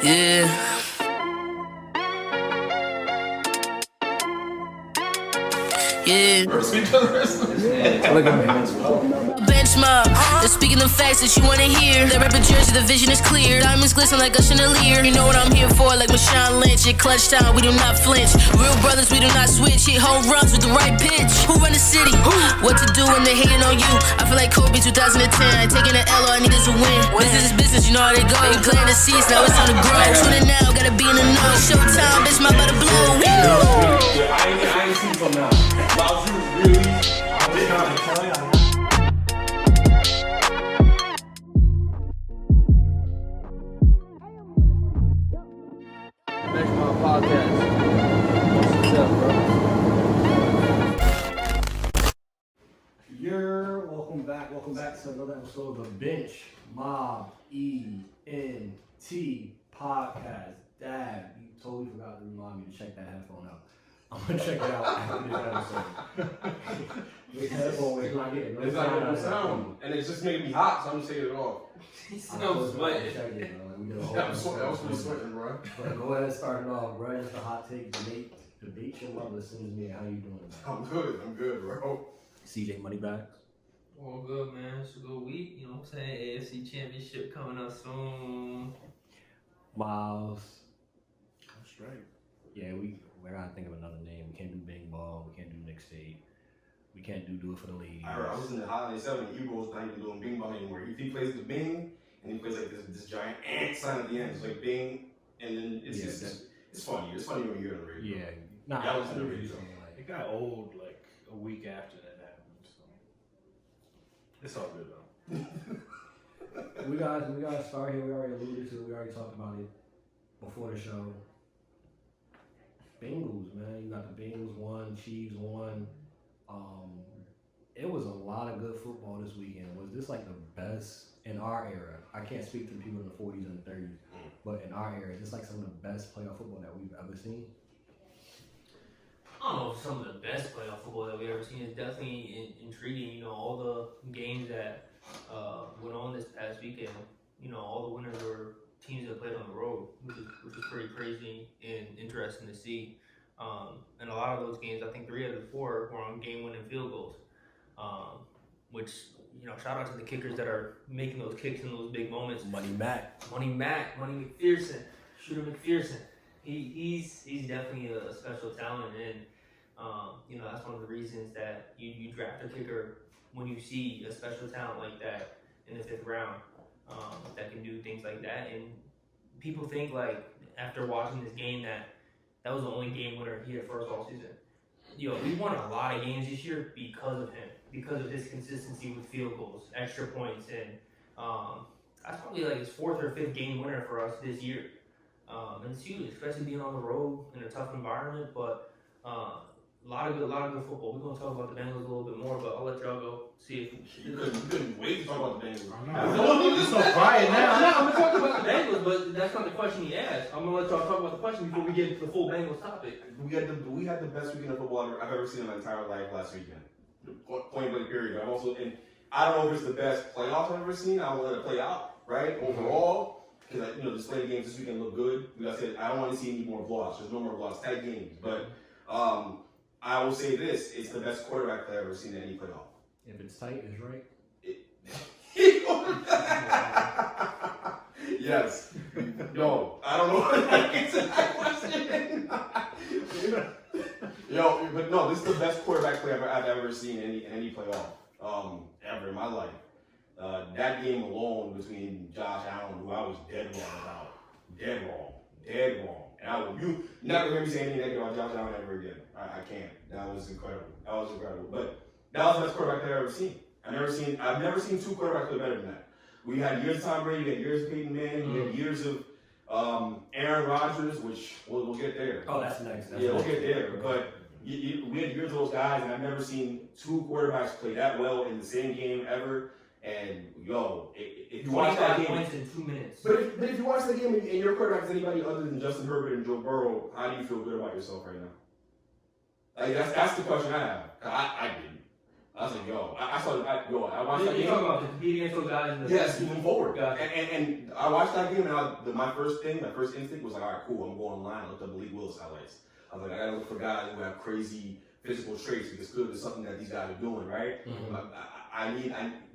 Yeah. Yeah. Look at me. Benchmark. They're speaking the facts that you wanna hear. That rapper jersey, the vision is clear. Diamonds glisten like a chandelier. You know what I'm here for, like Marshawn Lynch. At clutch time, we do not flinch. Real brothers, we do not switch. Hit home runs with the right pitch. Who run the city? What to do when they hating on you? I feel like Kobe 2010. I ain't taking the L, all I need is a win. Business is business, you know how they go. You glad the seats, now it's time to grow. Tuning now, gotta be in the know. Showtime, bitch, my butter blow. I ain't seen from now. Wow, you really? I'm just trying to tell you. Next my podcast. What's up, bro? Welcome back to another episode of the Bench Mob ENT podcast. Dad, you totally forgot to remind me to check that headphone out. I'm gonna check it out after this episode. This headphone is not getting It's not gonna sound, and it's just making me hot, so I'm just taking it off. I'm sweating. I was really sweating, bro. But go ahead and start it off, bro. It's the hot take debate your mother sends me. How you doing? I'm good, bro. CJ Moneybags. All good, man. It's a good week. You know what I'm saying? AFC Championship coming up soon. Miles. I'm straight. Yeah, we gotta think of another name. We can't do Bing Ball. We can't do Nick State. We can't do it for the ladies. I was in the Holiday 7 and Eagles not even doing Bing Bong anymore. He plays the Bing, and he plays like this giant ant sign at the end. It's like Bing, and then it's funny. It's funny when you're on the radio. Yeah, not that was on the radio. It got old like a week after that happened, so it's all good though. we gotta start here. We already alluded to it. We already talked about it before the show. Bengals, man. You got the Bengals won, Chiefs won. It was a lot of good football this weekend. Was this like the best in our era? I can't speak to the people in the 40s and the 30s, but in our era, is this like some of the best playoff football that we've ever seen? I don't know if some of the best playoff football that we've ever seen. Is definitely intriguing. You know, all the games that went on this past weekend. You know, all the winners were teams that played on the road, which was pretty crazy and interesting to see. And a lot of those games, I think 3 out of the 4 were on game-winning field goals. Which, you know, shout out to the kickers that are making those kicks in those big moments. Money McPherson, Shooter McPherson. He's definitely a special talent, and you know, that's one of the reasons that you draft a kicker when you see a special talent like that in the 5th round that can do things like that. And people think like after watching this game that was the only game winner he had first all season. Yo, we won a lot of games this year because of him, because of his consistency with field goals, extra points, and that's probably like his 4th or 5th game winner for us this year. And it's huge, especially being on the road in a tough environment. But a lot of good football. We're gonna talk about the Bengals a little bit more, but I'll let y'all go see if You couldn't wait to talk about the Bengals. It's so quiet now. I'm gonna talk about the Bengals, but that's not the question he asked. I'm gonna let y'all talk about the question before we get into the full Bengals topic. We had the best weekend of football I've ever seen in my entire life last weekend. Point blank period. And I don't know if it's the best playoff I've ever seen. I'll let it play out, right? Overall, because the slate games this weekend look good. Like I said, I don't want to see any more blowouts. There's no more blowouts. Tight games, but I will say this: it's the best quarterback I've ever seen in any playoff. If it's tight, it's right. Yes. No, I don't know what to answer that question. But no, this is the best quarterback play I've ever seen in any playoff ever in my life. That game alone between Josh Allen, who I was dead wrong about, dead wrong. And you never hear me say anything negative about Josh Allen ever again. I can't. That was incredible. But that was the best quarterback I've ever seen. I've never seen 2 quarterbacks play better than that. We had years of Tom Brady, we had years of Peyton Manning, we had years of Aaron Rodgers, which we'll get there. Oh, that's nice. We'll get there. But we had years of those guys, and I've never seen 2 quarterbacks play that well in the same game ever. And if you watch that game, points in 2 minutes. But if you watch the game and your quarterback is anybody other than Justin Herbert and Joe Burrow, how do you feel good about yourself right now? Like that's the question I have. I didn't. I was like, yo, I watched that You game. talking about competing against those guys in the Yes, moving forward. Gotcha. And I watched that game, and my first instinct was like, all right, cool, I'm going online. I looked up Malik Willis highlights. I was like, I gotta look for guys who have crazy physical traits because clearly it's something that these guys are doing, right?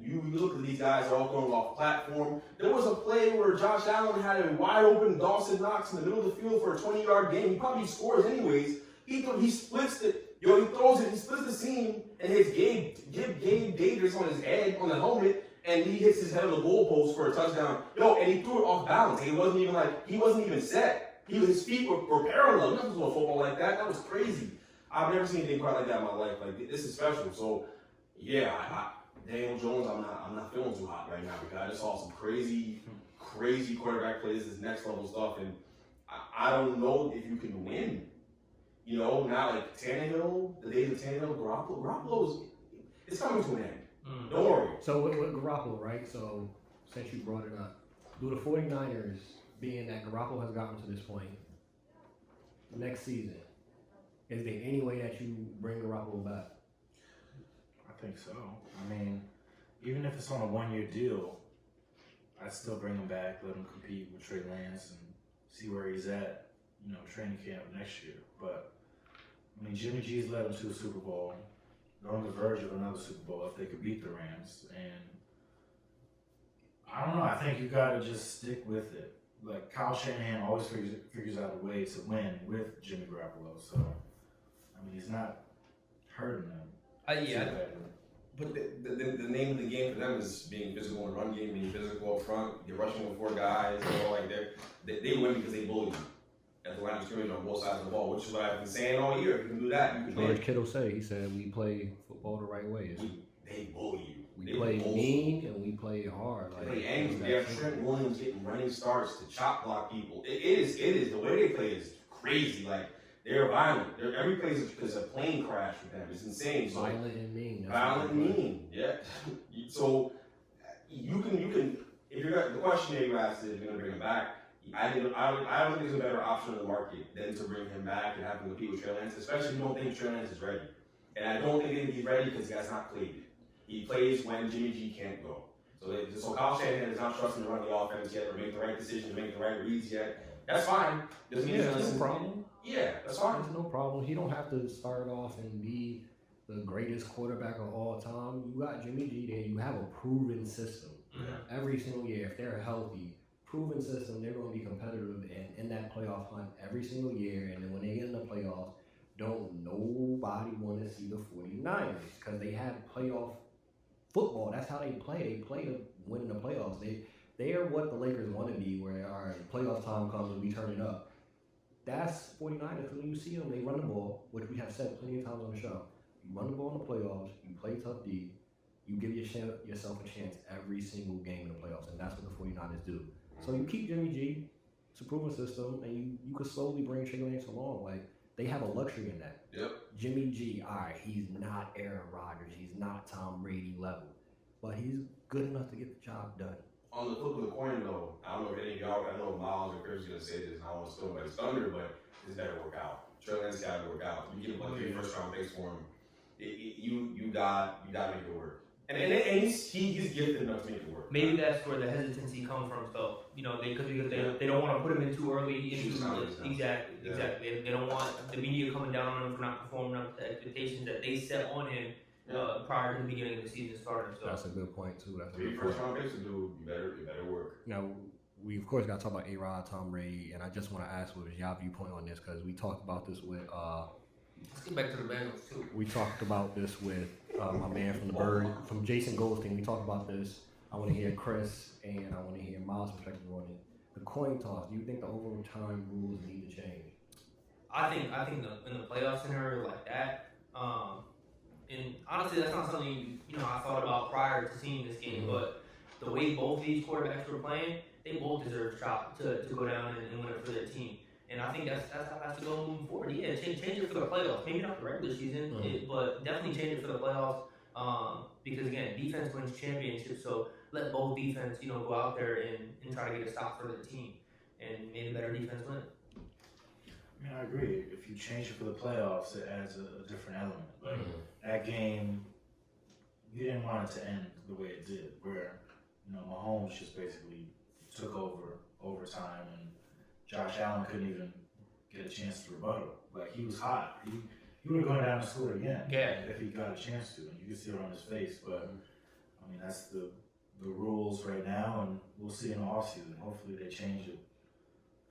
You look at these guys, they're all throwing off platform. There was a play where Josh Allen had a wide open Dawson Knox in the middle of the field for a 20-yard game. He probably scores anyways. He splits it. Yo, he throws it. He splits the seam and hits Gabe Davis on his head on the helmet, and he hits his head on the goalpost for a touchdown. Yo, and he threw it off balance. He wasn't even set. His feet were parallel. Nothing was a football like that. That was crazy. I've never seen anything quite like that in my life. Like, this is special. So, yeah, Daniel Jones, I'm not feeling too hot right now because I just saw some crazy quarterback plays, this next level stuff, and I don't know if you can win. You know, not like Tannehill, the days of Tannehill, Garoppolo's, it's coming to an end. Don't worry. So with Garoppolo, right? So since you brought it up, do the 49ers, being that Garoppolo has gotten to this point, next season, is there any way that you bring Garoppolo back? I think so. I mean, even if it's on a 1-year deal, I'd still bring him back, let him compete with Trey Lance and see where he's at, training camp next year. But, I mean, Jimmy G's led them to a Super Bowl. They're on the verge of another Super Bowl if they could beat the Rams. And I don't know. I think you got to just stick with it. Like, Kyle Shanahan always figures out a way to win with Jimmy Garoppolo. So, I mean, he's not hurting them. Yeah. But the name of the game for them is being physical in the run game, being physical up front. You're rushing with 4 guys. They win because they bully you at the line of scrimmage on both sides of the ball, which is what I've been saying all year. If you can do that, you can win. George Kittle he said we play football the right way. They bully you. We play mean and we play hard. They play angry. They have Trent Williams getting running starts to chop block people. It is the way they play is crazy. Like, they're violent. Every play is a plane crash with them. It's insane. So, violent and mean. Violent and mean. Yeah. So you can. If you're the question that you asked is, if you're gonna bring him back, I don't think there's a better option in the market than to bring him back and have him compete with Trey Lance, especially if you don't think Trey Lance is ready. And I don't think he's ready because he has not played yet. He plays when Jimmy G can't go. So Kyle Shanahan is not trusting to run the offense yet, or make the right decisions, make the right reads yet. That's fine. Doesn't mean there's no problem. Yeah, that's fine. There's no problem. He don't have to start off and be the greatest quarterback of all time. You got Jimmy G there. You have a proven system. Yeah. Every single year, if they're healthy, proven system, they're going to be competitive and in that playoff hunt every single year. And then when they get in the playoffs, don't nobody want to see the 49ers because they have playoff football. That's how they play. They play to win in the playoffs. They are what the Lakers want to be, where all right, playoff time comes and we turn it up. That's 49ers. When you see them, they run the ball, which we have said plenty of times on the show. You run the ball in the playoffs, you play tough D, you give yourself a chance every single game in the playoffs, and that's what the 49ers do. So you keep Jimmy G, it's a proven system, and you could slowly bring Trey Lance along. Like, they have a luxury in that. Yep. Jimmy G, all right, he's not Aaron Rodgers, he's not Tom Brady level, but he's good enough to get the job done. On the flip of the coin, though, I don't know if any of y'all, I know Miles or Chris is going to say this, and I don't want to steal anybody's thunder, but this better work out. Trey Lance got to work out. You give him like 3 first-round picks for him. You got to make it work. And he's gifted enough to make it work. Maybe that's where the hesitancy comes from. So because they don't want to put him in too early. Exactly. They don't want the media coming down on him for not performing up to the expectations that they set on him prior to the beginning of the season starting. So that's a good point too. That's a good good first point. round picks to do. You better work. Now, we of course got to talk about A-Rod, Tom Brady, and I just want to ask what is y'all viewpoint on this because we talked about this with. Let's get back to the Bengals too. We talked about this with my man from the Bird, from Jason Goldstein. We talked about this. I want to hear Chris and I want to hear Miles' perspective on it. The coin toss. Do you think the overtime rules need to change? I think in the playoff scenario like that, and honestly, that's not something I thought about prior to seeing this game. But the way both these quarterbacks were playing, they both deserve a shot to go down and win it for their team. And I think that's how it has to go moving forward. Yeah, change it for the playoffs. Maybe not the regular season, but definitely change it for the playoffs. Because again, defense wins championships. So let both defense, go out there and try to get a stop for their team, and maybe better defense win. I mean, I agree. If you change it for the playoffs, it adds a different element. Like that game, he didn't want it to end the way it did, where Mahomes just basically took over overtime, and Josh Allen couldn't even get a chance to rebuttal. Like, he was hot. He would have gone down and scored again if he got a chance to, and you could see it on his face. But I mean, that's the rules right now, and we'll see in the offseason. Hopefully they change it.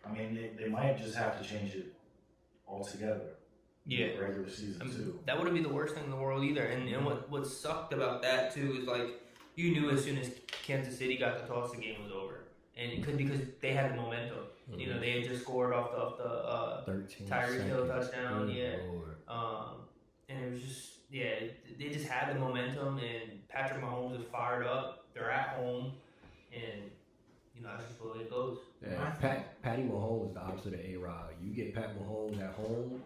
I mean, they might just have to change it altogether. Yeah, regular season too. That wouldn't be the worst thing in the world either. And what sucked about that too is, like, you knew as soon as Kansas City got the toss, the game was over, and it could, because they had the momentum. Mm-hmm. They had just scored off the Tyreek Hill touchdown. And it was just they just had the momentum, and Patrick Mahomes is fired up. They're at home, and that's just the way it goes. Yeah, Patty Mahomes is the opposite of A-Rod. You get Pat Mahomes at home,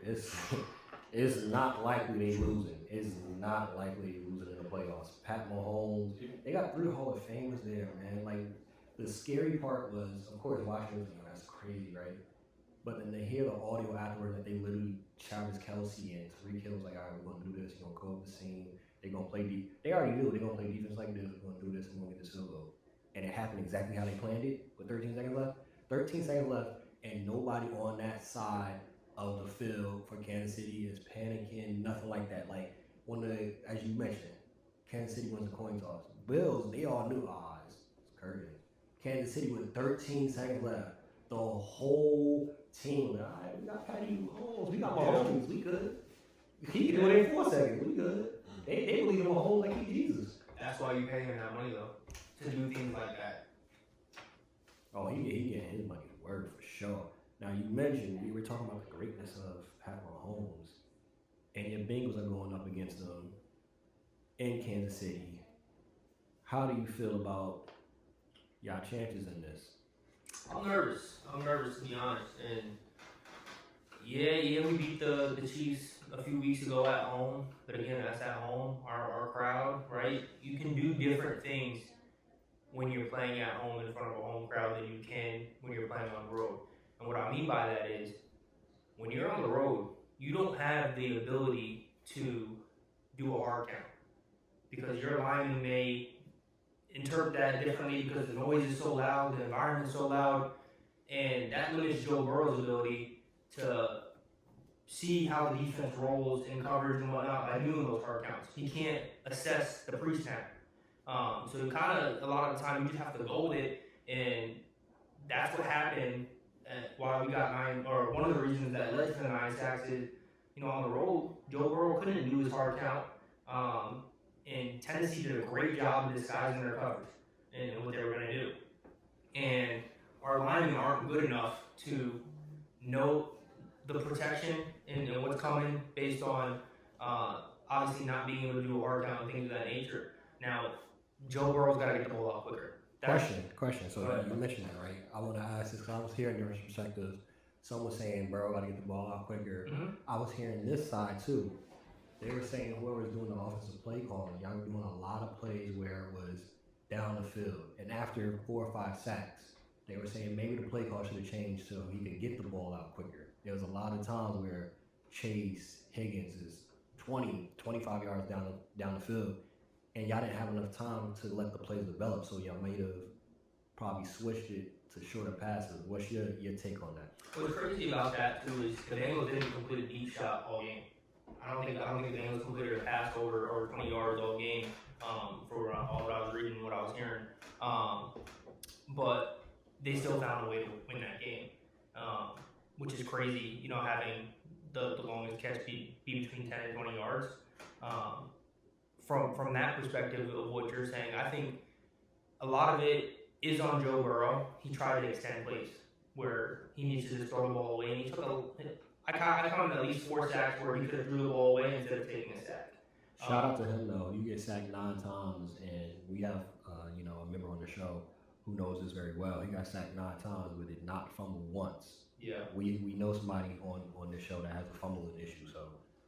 it's not likely they losing. It's not likely they losing in the playoffs. Pat Mahomes, they got 3 Hall of Famers there, man. Like, the scary part was, of course, watching this, that's crazy, right? But then to hear the audio afterwards that they literally Travis Kelce and Tariq Hill was like, all right, we're going to do this. We're going to go up the scene. They're going to play deep. They already knew they're going to play defense like this. We're going to do this. We're going to get this field goal. And it happened exactly how they planned it with 13 seconds left. 13 seconds left, and nobody on that side of the field for Kansas City is panicking, nothing like that. Like, as you mentioned, Kansas City wins the coin toss. Bills, they all knew, it's curtain. Kansas City with 13 seconds left. The whole team, all right, we got Patty Mahomes, we got Mahomes, we good. He can do it in 4 seconds, we good. They believe in Mahomes like he's Jesus. That's why you pay him that money, though, to do things like that. Oh, he getting his money's worth for sure. Now, you mentioned, we were talking about the greatness of Pat Mahomes, and your Bengals are going up against them in Kansas City. How do you feel about y'all chances in this? I'm nervous. To be honest. And we beat the Chiefs a few weeks ago at home. But again, that's at home. Our crowd, right? You can do different things when you're playing at home in front of a home crowd than you can when you're playing on the road. And what I mean by that is, when you're on the road, you don't have the ability to do a hard count, because your lineman may interpret that differently because the noise is so loud, the environment is so loud, and that limits Joe Burrow's ability to see how the defense rolls in coverage and whatnot by doing those hard counts. He can't assess the pre-snap. So kind of a lot of the time you just have to go with it, and that's what happened why we got 9, or one of the reasons that led to the 9 sacks is, on the road, Joe Burrow couldn't do his hard count. And Tennessee did a great job of disguising their coverage and what they were going to do. And our linemen aren't good enough to know the protection and what's coming based on obviously not being able to do a hard count and things of that nature. Now, Joe Burrow's got to get the ball out quicker. Question. So you mentioned that, right? I want to ask this because I was hearing different perspectives. Some was saying Burrow got to get the ball out quicker. Mm-hmm. I was hearing this side too. They were saying whoever's doing the offensive play calling, y'all were doing a lot of plays where it was down the field. And after 4 or 5 sacks, they were saying maybe the play call should have changed so he could get the ball out quicker. There was a lot of times where Chase Higgins is 20, 25 yards down the field, and y'all didn't have enough time to let the plays develop, so y'all may have probably switched it to shorter passes. What's your take on that? What's crazy about that too is the Bengals didn't complete a deep shot all game. I don't think the Bengals completed a pass over 20 yards all game for all that I was reading and what I was hearing. But they still found a way to win that game, which is crazy. Having the longest catch be between 10 and 20 yards. From that perspective of what you're saying, I think a lot of it is on Joe Burrow. He tried to extend plays where he needs to just throw the ball away, and he took I counted at least 4 sacks where he could have threw the ball away instead of taking a sack. Shout out to him though. You get sacked 9 times, and we have a member on the show who knows this very well. He got sacked 9 times, but did not fumble once. Yeah. We know somebody on this show that has a fumbling issue, so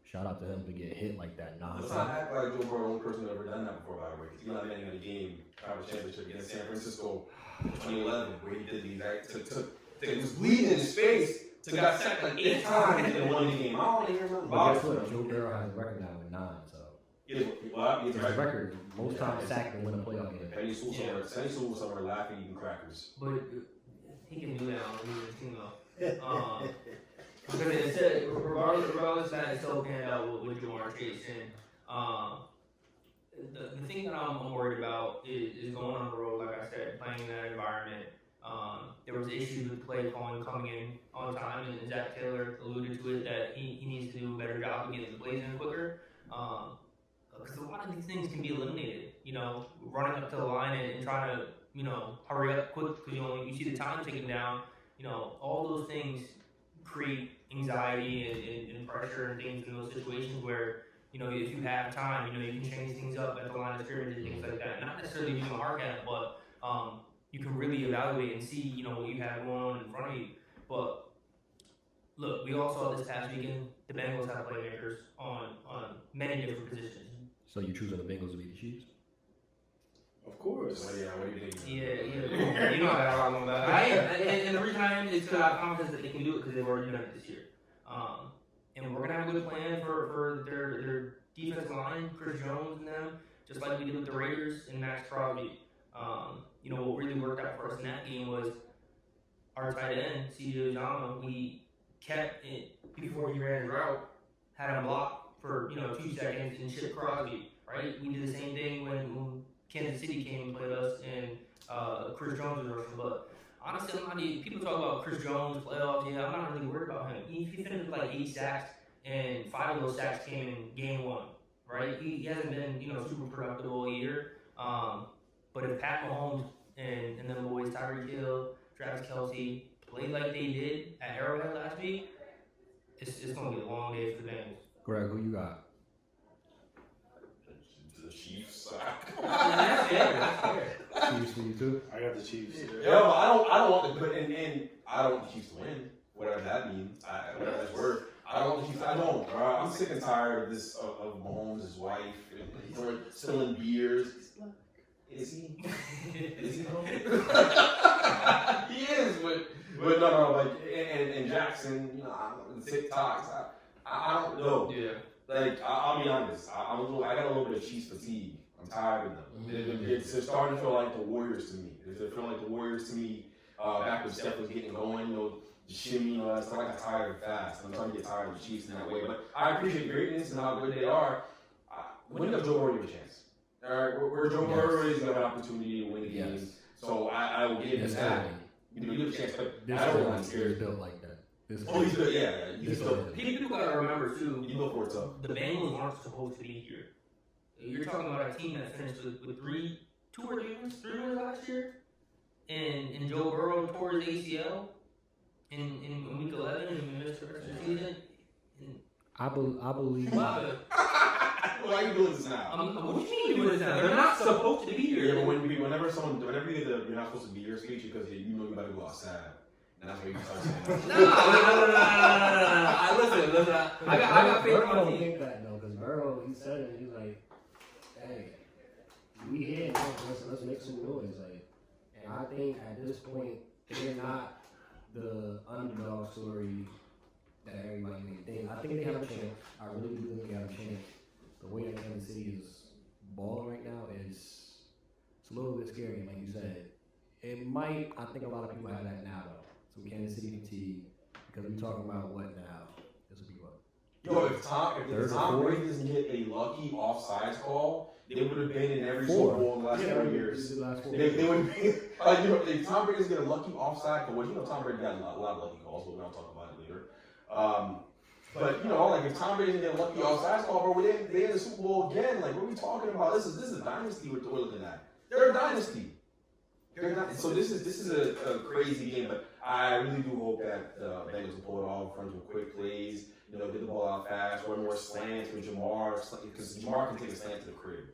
shout out to him to get hit like that 9 times. Let's not act like Joe Burrow, the only person who ever done that before, by the way. Because he's not been in a game, conference championship against San Francisco in 2011, where he did the exact, he was bleeding in his face, got sacked like 8 times and won the game. I don't even remember. But guess what? Joe Burrow has a record now with 9, so. He has His record, most times sacked and win a playoff game. Penny Sewell somewhere laughing, eating crackers. But he can do that on the team though. Because it said, regardless of that, it still panned out with Jamar Chase. And the thing that I'm worried about is going on the road, like I said, playing in that environment. There was issues with play calling coming in on time, and Zach Taylor alluded to it that he needs to do a better job of getting the plays in quicker. Because a lot of these things can be eliminated. You know, running up to the line and trying to, you know, hurry up quick because you see the time ticking down. You know, all those things create anxiety and pressure and things in those situations where, you know, if you have time, you know, you can change things up at the line of scrimmage and things like that. Not necessarily being a hard at, but you can really evaluate and see, you know, what you have going on in front of you. But look, we all saw this past weekend, the Bengals have playmakers on many different positions. So you choosing the Bengals to beat the Chiefs? Of course. What do you think? Yeah. You know I got a lot about it. And the reason I am is because I have confidence that they can do it because they've already done it this year. And we're going to have a good plan for their defensive line, Chris Jones and them, just like we did with the Raiders and Max Crosby. You know, what really worked out for us in that game was our tight end, C.J. Uzomah, we kept it before he ran his route, had him block for, 2 seconds and shipped Crosby, right? We did the same thing when Kansas City came and played us and Chris Jones was rushing. But honestly, people talk about Chris Jones, playoffs. Yeah, I'm not really worried about him. He finished with like 8 sacks, and 5 of those sacks came in game 1, right? He hasn't been, super productive all year. But if Pat Mahomes and them boys, Tyreek Hill, Travis Kelce, play like they did at Arrowhead last week, it's going to be a long day for the Bengals. Greg, who you got? The Chiefs. That's fair. Chiefs for you too? I got the Chiefs. Yeah, but I don't want the and I don't want the Chiefs to win, whatever that means. Whatever that's worth. I don't want the Chiefs. I don't. I'm sick and tired of this of Mahomes, his wife, spilling beers. Is he? Is he? He is, but no, like and Jackson, the TikToks. I don't know. Yeah. Like I'll be honest, I got a little bit of Chiefs fatigue. I'm tired of them. It's starting to feel like the Warriors to me. It's feeling like the Warriors to me. Back when Steph was getting going, the shimmy, stuff like that. Tired of fast. I'm starting to get tired of the Chiefs in that way. But I appreciate greatness and how good they are. When does Joe Burrow get a chance? All right, where Joe Burrow is, you have an opportunity to win the game. So I will give him that. You have a chance, but This I don't is want to built like that. He's good. Yeah. He's good. People got to remember, too, You look for it tough. the Bengals aren't supposed to be here. You're talking about a team that finished with 2 or 3 wins last year, and Joe Burrow tore his ACL in week 11 and missed the rest of the season. I believe. Why are you doing this now? What do you mean doing this now? They're not supposed to be here. Yeah, but whenever you get the you're not supposed to be here speech because you better go outside. And that's what you start saying. No. Listen. I got faith Burrow in my don't team. think that though, because Burrow, he said it. He's like, "Hey, we here. Let's make some noise." Like, and I think at this point they're not the underdog story that everybody may think. I think they have a chance. I really do think they have a chance. The way that Kansas City is balling right now is it's a little bit scary, like you said. It might. I think a lot of people have that now though. Some Kansas City fatigue because we're talking about what now? This would be what? Yo, if Tom Brady doesn't get a lucky offsides call, they would have been in every Super Bowl in the last 4 years. They would have been like if Tom Brady doesn't get a lucky offside call, well, Tom Brady got a lot of lucky calls, but we don't talk about it later. But like if Tom Brady didn't get a lucky offside call, bro, they in the Super Bowl again. Like what are we talking about? This is a dynasty we're looking at. They're a dynasty. So this is a crazy game, but I really do hope that Bengals will pull it off, run some quick plays, get the ball out fast, run more slants with Jamar, because Jamar can take a slant to the crib.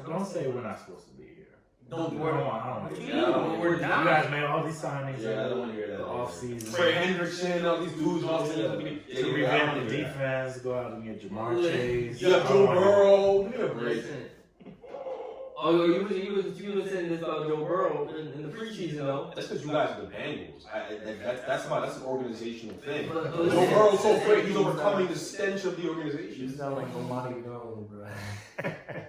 Don't say we're not supposed to be here. Don't We're not. You guys made all these signings. Yeah, I don't want to hear that. The offseason. Trey Hendrickson, all these dudes, To revamp the defense, go out and get Jamar Chase. You got Joe Burrow. Give me a break. Listen, Oh, you was saying this about Joe Burrow in the preseason, though. That's because you guys are the Bengals. That's an organizational thing. But Joe Burrow's so great, he's overcoming the stench of the You organization. sound like nobody knows, bro.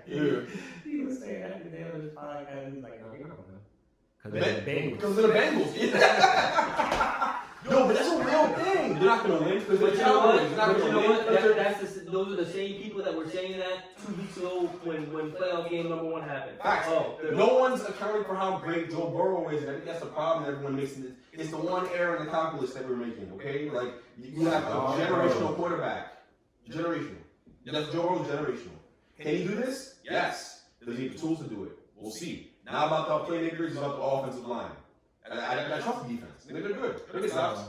Yeah. He was saying that today on this podcast. He's like, no, you're not gonna. Because they're the Bengals. Because they're the Bengals. Yeah. No, but that's a real thing. They're not going to win because they're Cowboys. They're not going to win. Those are the same people that were saying that 2 weeks ago when playoff game number 1 happened. Facts. No one's accounting for how great Joe Burrow is, and I think that's the problem that everyone makes. It's the one error in the calculus that we're making, okay? Like, you have a generational quarterback. Generational. That's Joe Burrow's generational. Can he do this? Yes. Does he have the tools to do it? We'll see. Now about the playmakers, it's about the offensive line. I trust the defense. They're good. They're good stops.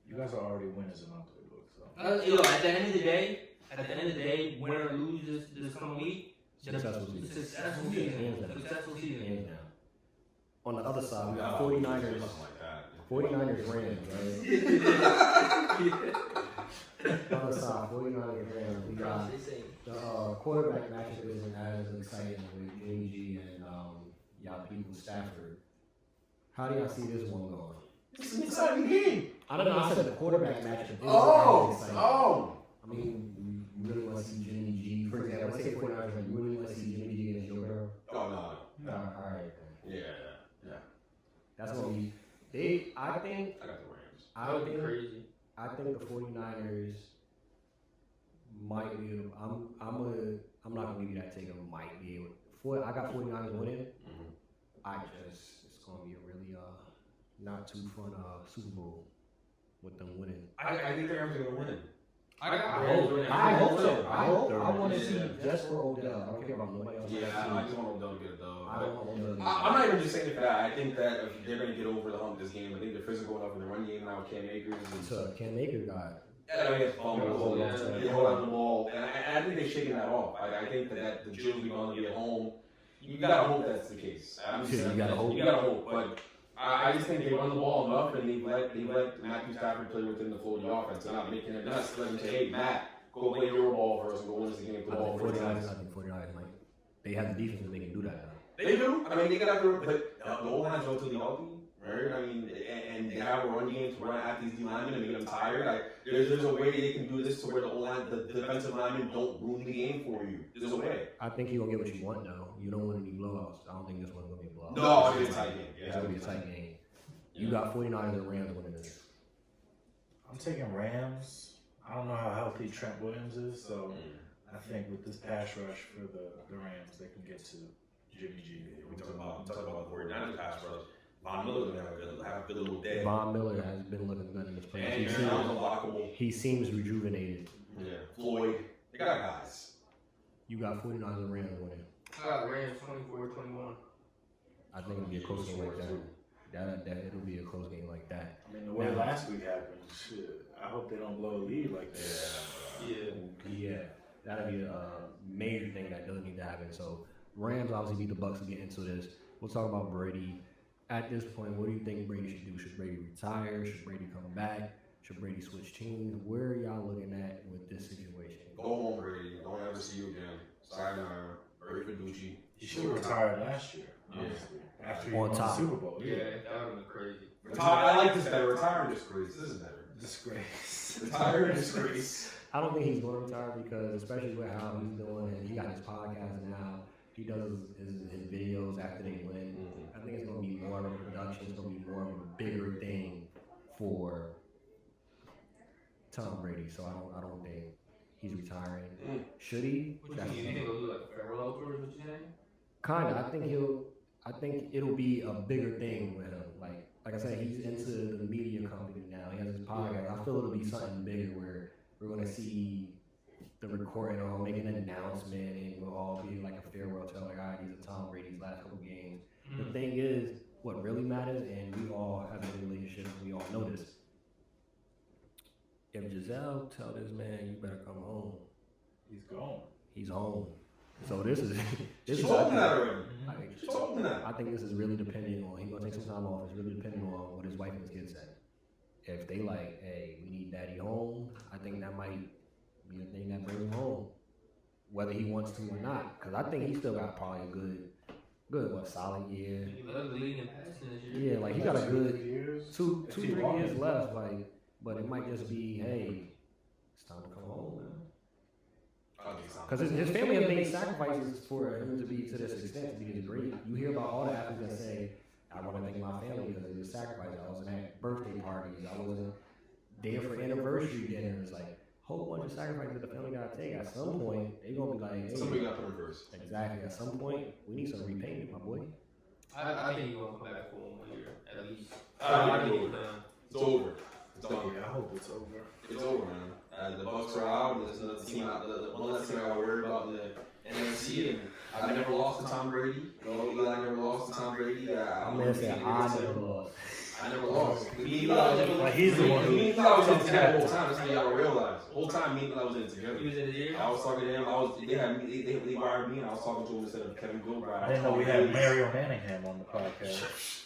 You guys are already winners in my playbook, so. At the end of the day, win or lose this coming week, successful season. Hands down. On the other side, we got 49ers. 49ers Rams, right? Other side, 49ers Rams. We got the quarterback matchup isn't as exciting with Jimmy G and y'all people Stafford. How do y'all see this one going? It's an exciting game. I don't know. I said the quarterback matchup isn't as exciting. I mean, you really want to see Jimmy G. For example, let's say 49ers, you really want to see Jimmy G against Joe Burrow? Oh, no. All right. Yeah. That's what we. I think. I got the Rams. Crazy. I think the 49ers might be. I'm not gonna give you that take. I might be able. I got 49ers winning. It's gonna be a really not too fun Super Bowl with them winning. I think the Rams are going to win. I hope so. I want to see just for Odell. I don't care about nobody else. Yeah, I just want Odell to get it done. I don't want Odell. I'm not even just saying it for that. I think that if they're going to get over the hump this game, I think they're physical enough in the run game now with Cam Akers. So Cam Akers got. I mean, hold on the ball, and I think they're shaking that off. I think that the Jills be going to be at home. You gotta hope that's the case. You gotta hope, but I just think they run the ball enough, and they let Matthew Stafford play within the flow of the offense. They're not making it. They're not letting him say, "Hey, Matt, go play your ball first and go win this game." I think 49ers might. They have the defense that they can do that now. They do. I mean, they got to, but the O-line's relatively healthy, right? I mean, and they have a run game to run at these D linemen and make them tired. There's a way they can do this to where the defensive linemen don't ruin the game for you. There's a way. I think you're gonna get what you want though. You don't want any blowouts. I don't think this one's gonna be a blowout. No, it's gonna be a tight game. It's gonna be a tight game. You got 49ers and Rams winning this. I'm taking Rams. I don't know how healthy Trent Williams is, so I think with this pass rush for the Rams, they can get to Jimmy G. We talk about the 49ers pass rush. Von Miller's gonna have a good little day. Von Miller has been looking good in this play. And unblockable. He seems rejuvenated. Yeah. Floyd. They got guys. You got 49ers and Rams winning. I got Rams 24-21. I think it'll be a close game like that. It'll be a close game like that. I mean, the way last week happened, shit. I hope they don't blow a lead like that. Yeah. That'll be a major thing that doesn't need to happen. So Rams obviously beat the Bucks to get into this. We'll talk about Brady. At this point, what do you think Brady should do? Should Brady retire? Should Brady come back? Should Brady switch teams? Where are y'all looking at with this situation? Go home, Brady. Don't ever see you again. Sayonara. Brady Fiducci. He should have retired last year, honestly. After he On won the top. Super Bowl. Yeah, that would have been crazy. I like this better. Retire and disgrace. This is better. Disgrace. Retire and disgrace. I don't think he's going to retire because, especially with how he's doing, and he got his podcast now. He does his videos after they win. I think it's going to be more of a production. It's going to be more of a bigger thing for Tom Brady. So I don't think he's retiring. Should he? You think he'll do like a farewell tour? Is what you saying? Kinda. I think it'll be a bigger thing with him. Like I said, he's into the media company now. He has his podcast. I feel it'll be something bigger where we're going to see the recording or make an announcement, and we'll all be like a farewell to like, all right, these are Tom Brady's last couple games. The thing is, what really matters, and we all have a relationship, we all know this. If Giselle tell this man, you better come home, He's gone. he's home. So this is She told him that already. like, She told him that. I think this is really dependent on, he's gonna take some time off. It's really dependent on what his wife and his kids say. If they like, hey, we need daddy home, I think that might be the thing that brings him home, whether he wants to or not. Because I think he still got probably a good good, what, solid year. He led the league in passing this year. Yeah, like he got a good 2 years. 3 years left. Like, but it might just be, hey, it's time to come home, man. Because his family has made sacrifices for him to be to this extent, to be this great. You hear about all the athletes that say, I want to thank my family because of the sacrifice. I wasn't at birthday parties. I wasn't there for anniversary dinners. Like, whole bunch of sacrifices that the family got to take. At some point, they're going to be like, hey. Somebody got to put in first. Exactly. At some point, we need some repayment, my boy. I think he's going to come back for 1 more year, at least. I think it's over. It's done. Yeah, I hope it's over. It's over, man. The Bucks are out. There's another team out. The one less thing I worry about in the NFC. And I never lost to Tom Brady. No, Eli never lost to Tom Brady. I'm going to say I never lost. I never lost. He's the one who. Me and Eli was in it together the whole time. That's how y'all realize. The whole time, me and Eli was in it together. He was in his ear? I was talking to him. They had me. They wired me, and I was talking to him instead of Kevin Goldberg. I didn't know we had Mario Manningham on the podcast.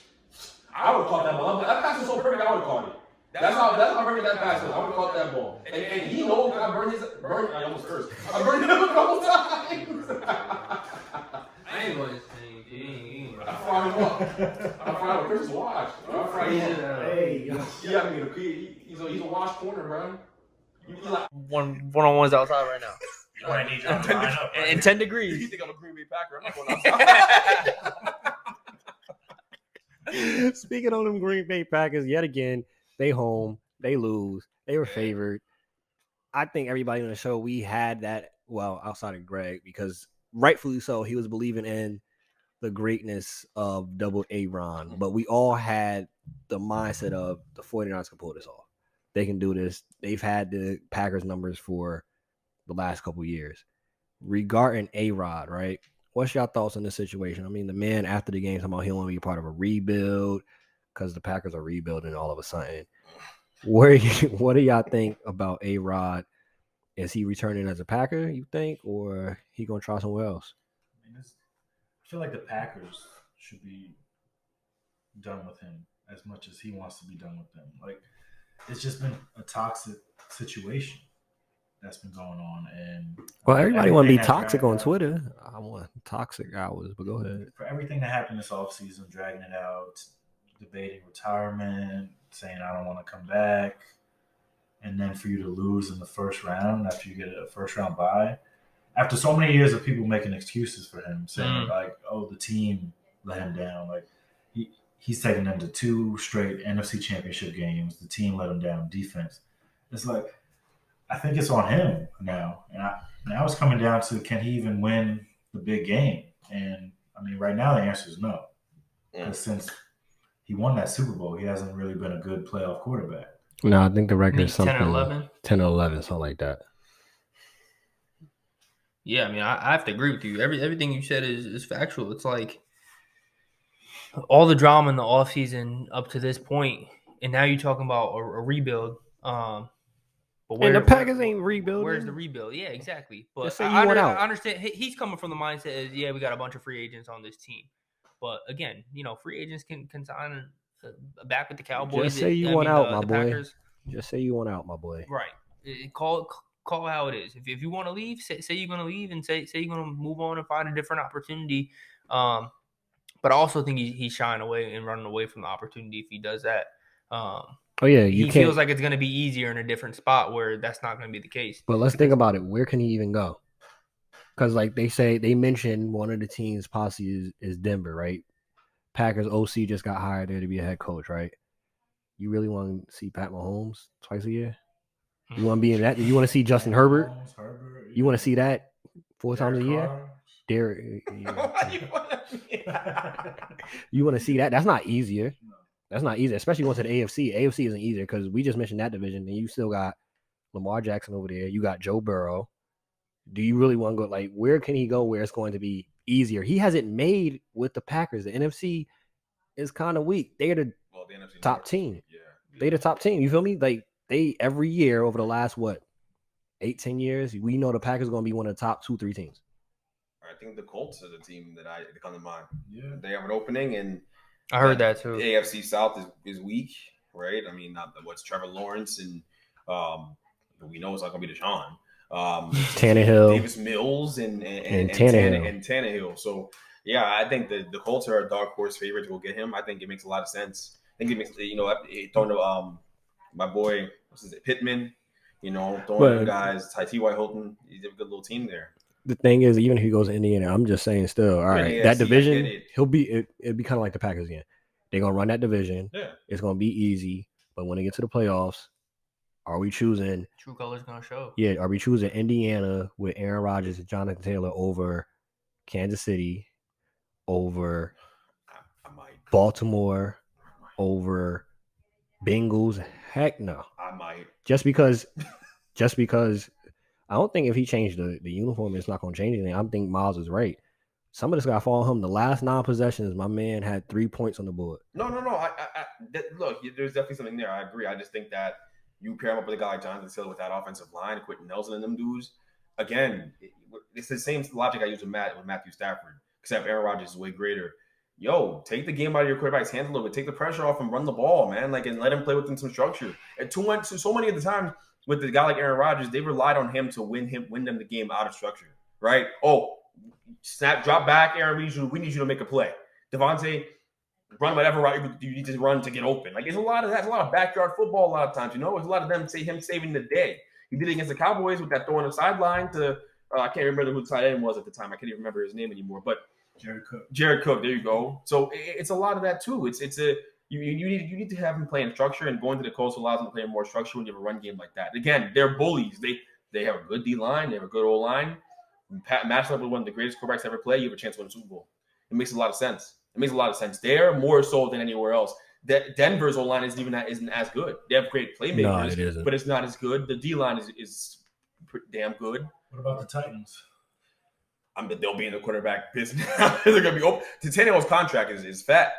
I would have caught that ball. That pass was so perfect. I would have caught it. That's how perfect that pass was. I would have caught that ball. And he knows I burned. I almost cursed. I burned him a couple times. I ain't going to say, dang. I fried him up. I fried him. Chris watch. I fried him up. Hey, Yeah, I mean, he's a wash corner, bro. You be like One-on-ones outside right now. You might need to line up. And 10 degrees. you think I'm a Green Bay Packer? I'm not going outside. speaking on them Green Bay Packers, yet again, they home, they lose, they were favored. I think everybody on the show, we had that, well, outside of Greg, because rightfully so, he was believing in the greatness of Double A-Ron, but we all had the mindset of the 49ers can pull this off. They can do this. They've had the Packers numbers for the last couple of years. Regarding A-Rod, right? What's your thoughts on this situation? I mean, the man after the game talking about he want to be part of a rebuild because the Packers are rebuilding all of a sudden. What do y'all think about A-Rod? Is he returning as a Packer, you think, or he going to try somewhere else? I feel like the Packers should be done with him as much as he wants to be done with them. Like, it's just been a toxic situation that's been going on. And well, everybody want to be toxic on Twitter. I want toxic hours, but go ahead. For everything that happened this offseason, dragging it out, debating retirement, saying I don't want to come back, and then for you to lose in the first round after you get a first round bye, after so many years of people making excuses for him, saying like, oh, the team let him down. Like he's taken them to 2 straight NFC championship games. The team let him down defense. It's like, I think it's on him now. And now it's coming down to, can he even win the big game? And I mean, right now the answer is no. Because since he won that Super Bowl, he hasn't really been a good playoff quarterback. No, I think the record is something 10 or 11? 10 or 11, something like that. Yeah, I mean, I have to agree with you. Everything you said is factual. It's like all the drama in the offseason up to this point, and now you're talking about a rebuild. But and the Packers ain't rebuilding. Where's the rebuild? Yeah, exactly. But just say you want out. I understand. He's coming from the mindset of, yeah, we got a bunch of free agents on this team. But again, free agents can sign back with the Cowboys. Just say you want out, my boy. Packers, just say you want out, my boy. Right. Call how it is. If you want to leave, say you're going to leave, and say you're going to move on and find a different opportunity. But I also think he's shying away and running away from the opportunity if he does that. He feels like it's going to be easier in a different spot where that's not going to be the case. But let's think about it. Where can he even go? Because like they mentioned one of the teams possibly is Denver, right? Packers OC just got hired there to be a head coach, right? You really want to see Pat Mahomes twice a year? You want to be in that? You want to see Justin Herbert? You want to see that 4 times a year? Derek, you want to see that? That's not easier. That's not easy, especially going to the AFC. AFC isn't easier because we just mentioned that division, and you still got Lamar Jackson over there. You got Joe Burrow. Do you really want to go? Like, where can he go where it's going to be easier? He hasn't made with the Packers. The NFC is kind of weak. They're the NFC top team. Yeah. They're the top team. You feel me? Like, they every year over the last, 8-10 years, we know the Packers are going to be one of the top 2-3 teams. I think the Colts is a team that come to mind. Yeah. They have an opening, and I heard that too. The AFC South is weak, right? I mean, what's Trevor Lawrence, and we know it's not going to be Deshaun. Tannehill, Davis Mills, and Tannehill. So Yeah, I think the Colts are a dark horse favorite to go get him. I think it makes a lot of sense. I think it makes throwing to my boy Pittman, throwing young guys, T.Y. Hilton. He's a good little team there. The thing is, even if he goes to Indiana, I'm just saying still, all right, that division, it'd be kind of like the Packers again. They're gonna run that division. Yeah. It's gonna be easy, but when they get to the playoffs, are we choosing True colors gonna show? Yeah, are we choosing Indiana with Aaron Rodgers and Jonathan Taylor over Kansas City, over Baltimore, over Bengals? Heck no. I might. Just because I don't think if he changed the uniform, it's not going to change anything. I think Miles is right. Some of this guy following him. The last 9 possessions, my man had 3 points on the board. No. Look, there's definitely something there. I agree. I just think that you pair him up with a guy like Jonathan Taylor with that offensive line, Quentin Nelson and them dudes. Again, it's the same logic I use with Matthew Stafford, except Aaron Rodgers is way greater. Yo, take the game out of your quarterback's hands a little bit. Take the pressure off and run the ball, man. And let him play within some structure. And so many of the times with the guy like Aaron Rodgers, they relied on him to win them the game out of structure, right? Oh, snap, drop back, Aaron. We need you to make a play. Devontae, run whatever route you need to run to get open. Like, it's a lot of backyard football a lot of times, It's a lot of him saving the day. He did it against the Cowboys with that throw on the sideline to I can't remember who the tight end was at the time. I can't even remember his name anymore. But Jared Cook, there you go. So it's a lot of that too. You need to have him playing structure, and going to the Colts allows him to play more structure when you have a run game like that. Again, they're bullies. They have a good D line. They have a good O line. Matched up with one of the greatest quarterbacks ever play, you have a chance to win a Super Bowl. It makes a lot of sense. There, more so than anywhere else. Denver's O line isn't as good. They have great playmakers, but it's not as good. The D line is damn good. What about the Titans? They'll be in the quarterback business. They're gonna be open. Tannehill's contract is fat.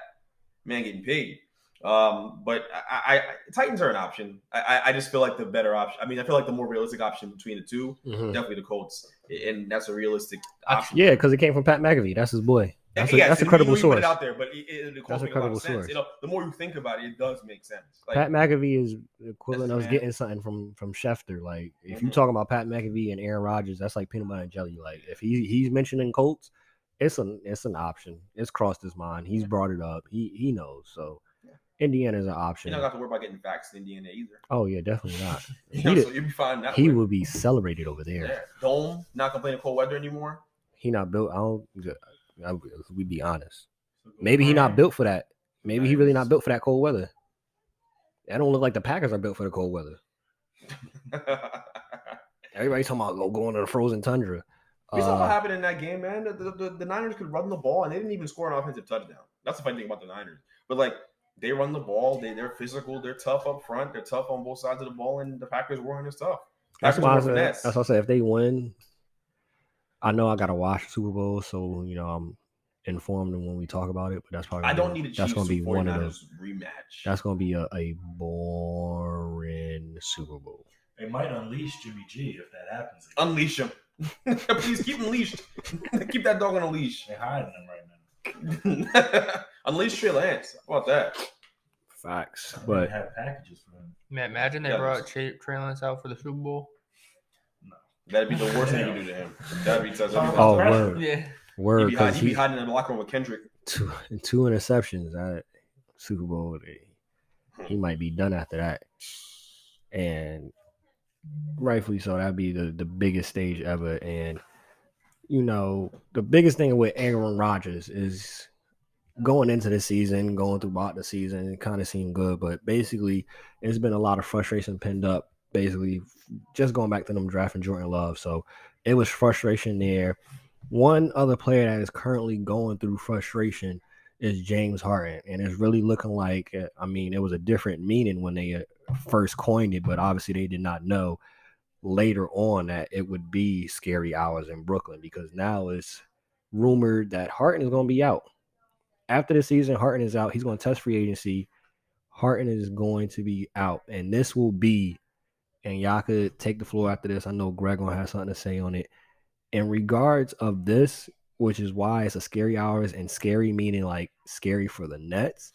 Man getting paid. But Titans are an option. I just feel like the better option. I feel like the more realistic option between the two, definitely the Colts, and that's a realistic option. Yeah, because it came from Pat McAfee. That's his boy. That's a credible source. Put it out there, but the Colts make a lot of sense. The more you think about it, it does make sense. Like, Pat McAfee is the equivalent of getting something from Schefter. Like, if you're talking about Pat McAfee and Aaron Rodgers, that's like peanut butter and jelly. Like, if he's mentioning Colts, it's an option. It's crossed his mind. He's brought it up. He knows. So Indiana's an option. You don't have to worry about getting facts in Indiana either. Oh yeah, definitely not. So you'll be fine. He will be celebrated over there. Yeah. Dome, not complaining cold weather anymore. He not built. We be honest. Maybe he not built for that. Maybe he really not built for that cold weather. That don't look like the Packers are built for the cold weather. Everybody's talking about going to the frozen tundra. We saw what happened in that game, man. The Niners could run the ball, and they didn't even score an offensive touchdown. That's the funny thing about the Niners. But, they run the ball. They're physical. They're tough up front. They're tough on both sides of the ball, and the Packers weren't as tough. That's why I say if they win, I know I got to watch the Super Bowl, so, I'm informed when we talk about it. But that's probably I don't need a that's going to be one of those rematch. That's going to be a boring Super Bowl. They might unleash Jimmy G if that happens. Unleash him. Please keep him leashed. Keep that dog on a leash. They're hiding him right now. Unleash Trey Lance. How about that? Facts. But have packages for him. Man, imagine they brought Trey Lance out for the Super Bowl. No. That'd be the worst thing you can do to him. That'd be word. Yeah. Word. He'd be hiding in the locker room with Kendrick. Two interceptions at Super Bowl. He might be done after that. And rightfully so, that'd be the biggest stage ever. And the biggest thing with Aaron Rodgers is going into the season, going throughout the season, it kind of seemed good, but basically there's been a lot of frustration pinned up, basically just going back to them drafting Jordan Love. So it was frustration there. One other player that is currently going through frustration is James Harden, and it's really looking like, it was a different meaning when they first coined it, but obviously they did not know later on that it would be scary hours in Brooklyn, because now it's rumored that Harden is going to be out. After the season, Harden is out. He's going to test free agency. Harden is going to be out, and this will be, and y'all could take the floor after this. I know Greg going to have something to say on it. In regards of this, which is why it's a scary hours, and scary meaning like scary for the Nets,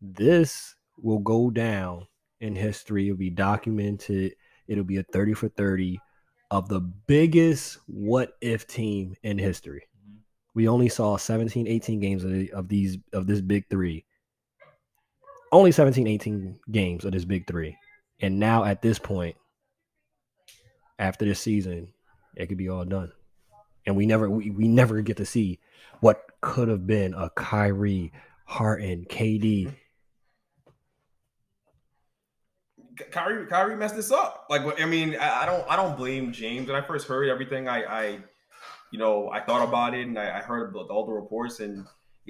this will go down in history. It'll be documented. It'll be a 30 for 30 of the biggest what if team in history. We only saw 17, 18 games of this big three. Only 17, 18 games of this big three. And now at this point, after this season, it could be all done. And we never get to see what could have been a Kyrie, Harden, KD. Kyrie messed this up. Like, I mean, I don't blame James. When I first heard everything, I thought about it and I heard about all the reports, and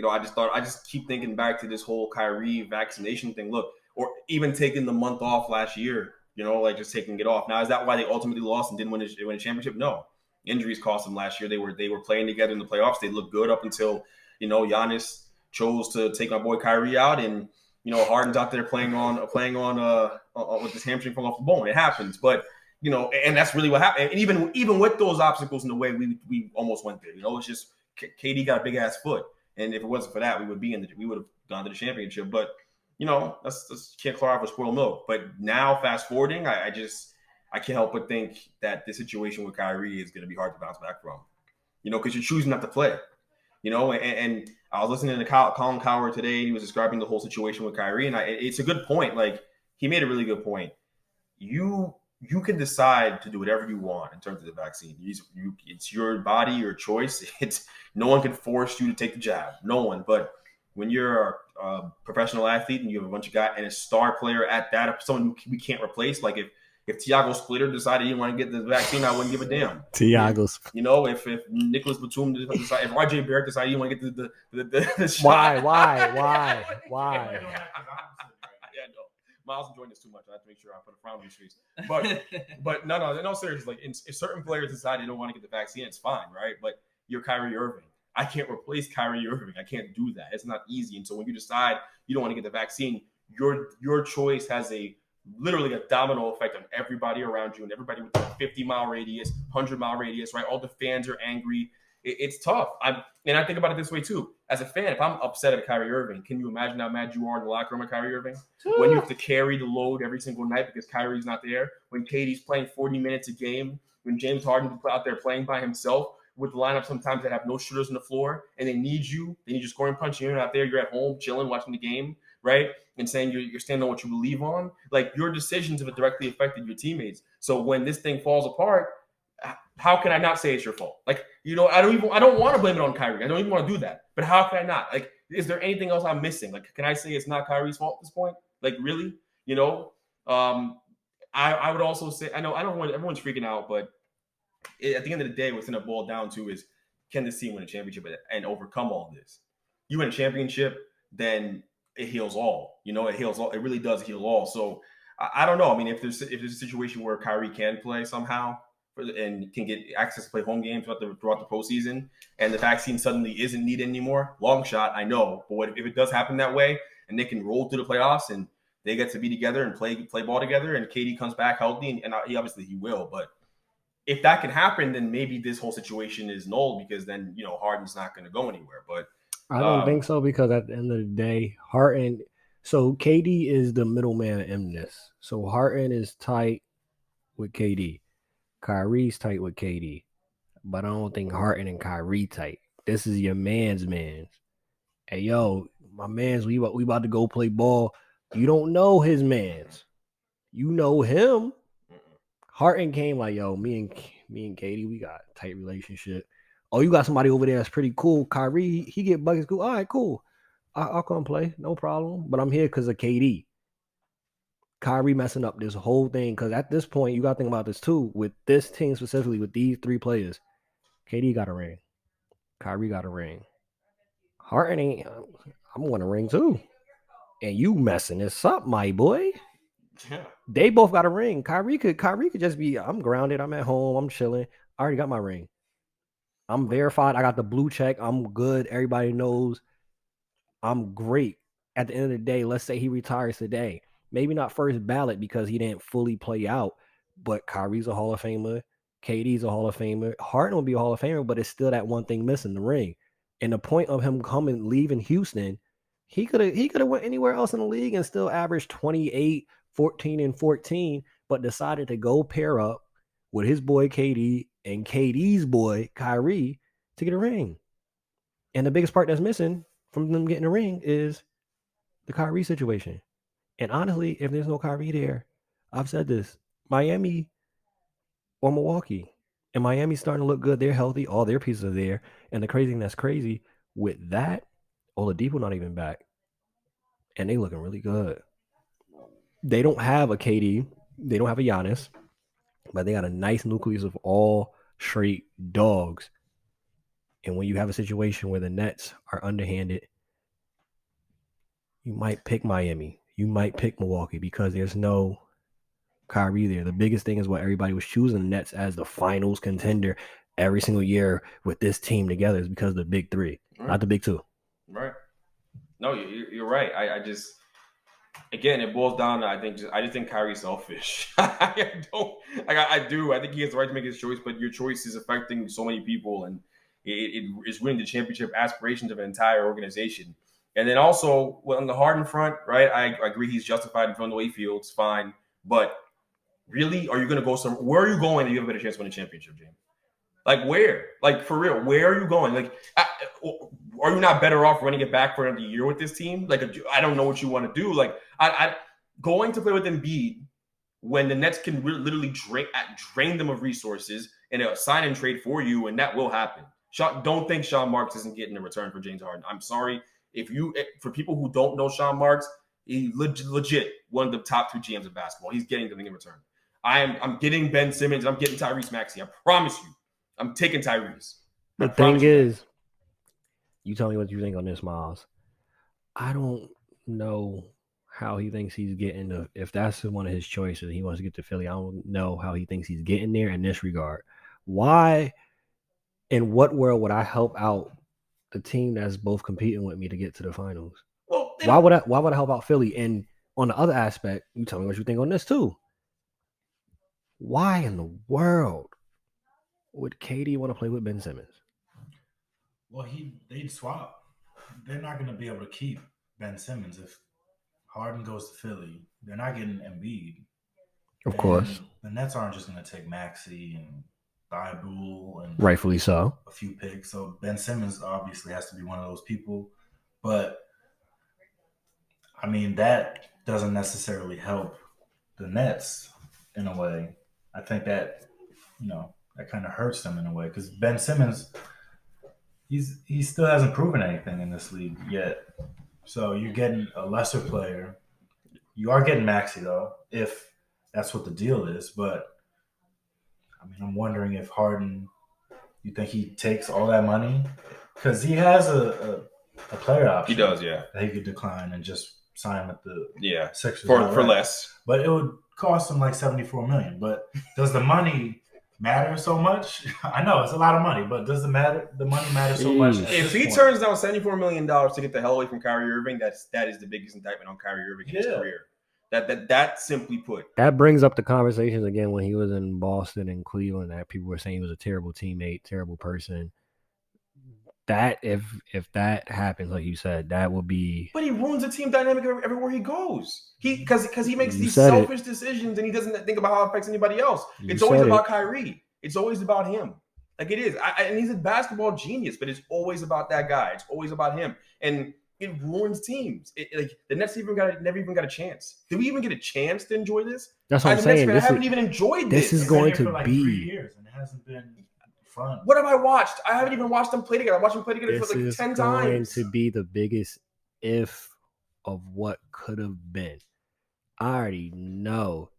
I just keep thinking back to this whole Kyrie vaccination thing. Look, or even taking the month off last year, like just taking it off. Now, is that why they ultimately lost and didn't win a championship? No, injuries cost them last year. They were playing together in the playoffs. They looked good up until Giannis chose to take my boy Kyrie out, and Harden's out there playing on with his hamstring falling off the bone. It happens, but and that's really what happened. And even with those obstacles in the way, we almost went there. It's just KD got a big ass foot, and if it wasn't for that, we would have gone to the championship. But that's can't claw off a spoiled milk. But now, fast forwarding, I can't help but think that the situation with Kyrie is going to be hard to bounce back from. Because you're choosing not to play. And I was listening to Colin Cowherd today. He was describing the whole situation with Kyrie, and it's a good point. Like, he made a really good point. You can decide to do whatever you want in terms of the vaccine. It's your body, your choice. No one can force you to take the jab. No one. But when you're a professional athlete and you have a bunch of guys and a star player at that, someone we can't replace, like if Thiago Splitter decided he didn't want to get the vaccine, I wouldn't give a damn. Thiago's. If Nicholas Batum decided, if RJ Barrett decided he didn't want to get the shot. Why? Yeah, no. Miles enjoying this too much. I have to make sure I put a frown on his face. But no, seriously. Like, if certain players decide they don't want to get the vaccine, it's fine, right? But you're Kyrie Irving. I can't replace Kyrie Irving. I can't do that. It's not easy. And so when you decide you don't want to get the vaccine, your choice has literally a domino effect on everybody around you and everybody with a 50-mile radius, 100-mile radius, right? All the fans are angry. It's tough. I think about it this way too. As a fan, if I'm upset at Kyrie Irving, can you imagine how mad you are in the locker room at Kyrie Irving? When you have to carry the load every single night because Kyrie's not there, when KD's playing 40 minutes a game, when James Harden is out there playing by himself with the lineup sometimes that have no shooters on the floor and they need you scoring punch, you're out there, you're at home chilling, watching the game, right? And saying you're standing on what you believe on. Like, your decisions have directly affected your teammates. So when this thing falls apart, how can I not say it's your fault? Like, I don't want to blame it on Kyrie. I don't even want to do that. But how can I not? Like, is there anything else I'm missing? Like, can I say it's not Kyrie's fault at this point? Like, really? I would also say, I know everyone's freaking out, but at the end of the day, what's going to boil down to is, can this team win a championship and overcome all this? You win a championship, then it heals all. It heals all. It really does heal all. So I don't know. I mean, if there's a situation where Kyrie can play somehow and can get access to play home games throughout the postseason, and the vaccine suddenly isn't needed anymore, long shot, I know. But if it does happen that way, and they can roll through the playoffs and they get to be together and play ball together, and KD comes back healthy, and he will. But if that can happen, then maybe this whole situation is null, because then Harden's not going to go anywhere. But I don't think so, because at the end of the day, Harden. So KD is the middleman in this. So Harden is tight with KD. Kyrie's tight with KD. But I don't think Harden and Kyrie tight. This is your man's. Hey, yo, my man's, we about to go play ball. You don't know his man's. You know him. Harden came like, yo, me and KD, we got a tight relationship. Oh, you got somebody over there that's pretty cool. Kyrie, he get buckets cool. All right, cool. I'll come play. No problem. But I'm here because of KD. Kyrie messing up this whole thing, because at this point, you got to think about this too. With this team specifically, with these three players, KD got a ring. Kyrie got a ring. Harden ain't. I'm going to ring too. And you messing this up, my boy. Yeah. They both got a ring. Kyrie could just be, I'm grounded. I'm at home. I'm chilling. I already got my ring. I'm verified. I got the blue check. I'm good. Everybody knows I'm great. At the end of the day, let's say he retires today. Maybe not first ballot because he didn't fully play out, but Kyrie's a Hall of Famer. KD's a Hall of Famer. Harden will be a Hall of Famer, but it's still that one thing missing, the ring. And the point of him leaving Houston, he could have went anywhere else in the league and still averaged 28, 14, and 14, but decided to go pair up with his boy KD and KD's boy Kyrie to get a ring. And the biggest part that's missing from them getting a ring is the Kyrie situation. And honestly, if there's no Kyrie there, I've said this, Miami or Milwaukee. And Miami's starting to look good. They're healthy. All their pieces are there. And the crazy thing that's crazy, with that, Oladipo not even back. And they looking really good. They don't have a KD. They don't have a Giannis. But they got a nice nucleus of all straight dogs. And when you have a situation where the Nets are underhanded, you might pick Miami. You might pick Milwaukee because there's no Kyrie there. The biggest thing is what everybody was choosing the Nets as the finals contender every single year with this team together is because of the big three, not the big two. Right. No, you're right. I just, again, it boils down to I just think Kyrie's selfish. I do. I think he has the right to make his choice, but your choice is affecting so many people, and it is winning the championship aspirations of an entire organization. And then also on the Harden front, right? I agree he's justified in filling the way he feels, fine. But really, are you going to go somewhere? Where are you going if you have a better chance to win a championship, James? Like where? Like for real, where are you going? Like, are you not better off running it back for another year with this team? Like, I don't know what you want to do. Like, I going to play with Embiid when the Nets can literally drain them of resources and a sign and trade for you, and that will happen. Don't think Sean Marks isn't getting a return for James Harden. I'm sorry. For people who don't know Sean Marks, he's legit one of the top 2 GMs of basketball. He's getting them in return. I'm getting Ben Simmons. I'm getting Tyrese Maxey. I promise you. I'm taking Tyrese. The thing is, you tell me what you think on this, Miles. I don't know how he thinks he's getting if that's one of his choices, he wants to get to Philly. I don't know how he thinks he's getting there in this regard. Why, in what world would I help out the team that's both competing with me to get to the finals? Well, why would I help out Philly? And on the other aspect, you tell me what you think on this too. Why in the world would KD want to play with Ben Simmons? Well, they'd swap. They're not going to be able to keep Ben Simmons if Harden goes to Philly. They're not getting Embiid. Of course. The Nets aren't just going to take Maxey and Thibault and rightfully so a few picks. So Ben Simmons obviously has to be one of those people. But I mean, that doesn't necessarily help the Nets in a way. I think that, that kind of hurts them in a way because Ben Simmons, he still hasn't proven anything in this league yet. So you're getting a lesser player. You are getting Maxey though, if that's what the deal is. But I mean, I'm wondering if Harden, you think he takes all that money because he has a player option. He does, yeah. That he could decline and just sign with the Sixers for less. But it would cost him like $74 million. But does the money matter so much? I know it's a lot of money, but does the money matter so much? If he turns down $74 million to get the hell away from Kyrie Irving, that is the biggest indictment on Kyrie Irving in his career. That simply put. That brings up the conversations again when he was in Boston and Cleveland that people were saying he was a terrible teammate, terrible person. That if that happens, like you said, that will be. But he ruins the team dynamic everywhere he goes. Because he makes these selfish decisions and he doesn't think about how it affects anybody else. It's always about Kyrie. It's always about him. Like it is. And he's a basketball genius, but it's always about that guy. It's always about him. And it ruins teams. Like the Nets never even got a chance. Did we even get a chance to enjoy this? That's what I'm saying. I haven't even enjoyed this. This is going to for be 3 years and it hasn't been fun. What have I watched? I haven't even watched them play together. I watched them play together for like 10 times. This is going to be the biggest if of what could have been. I already know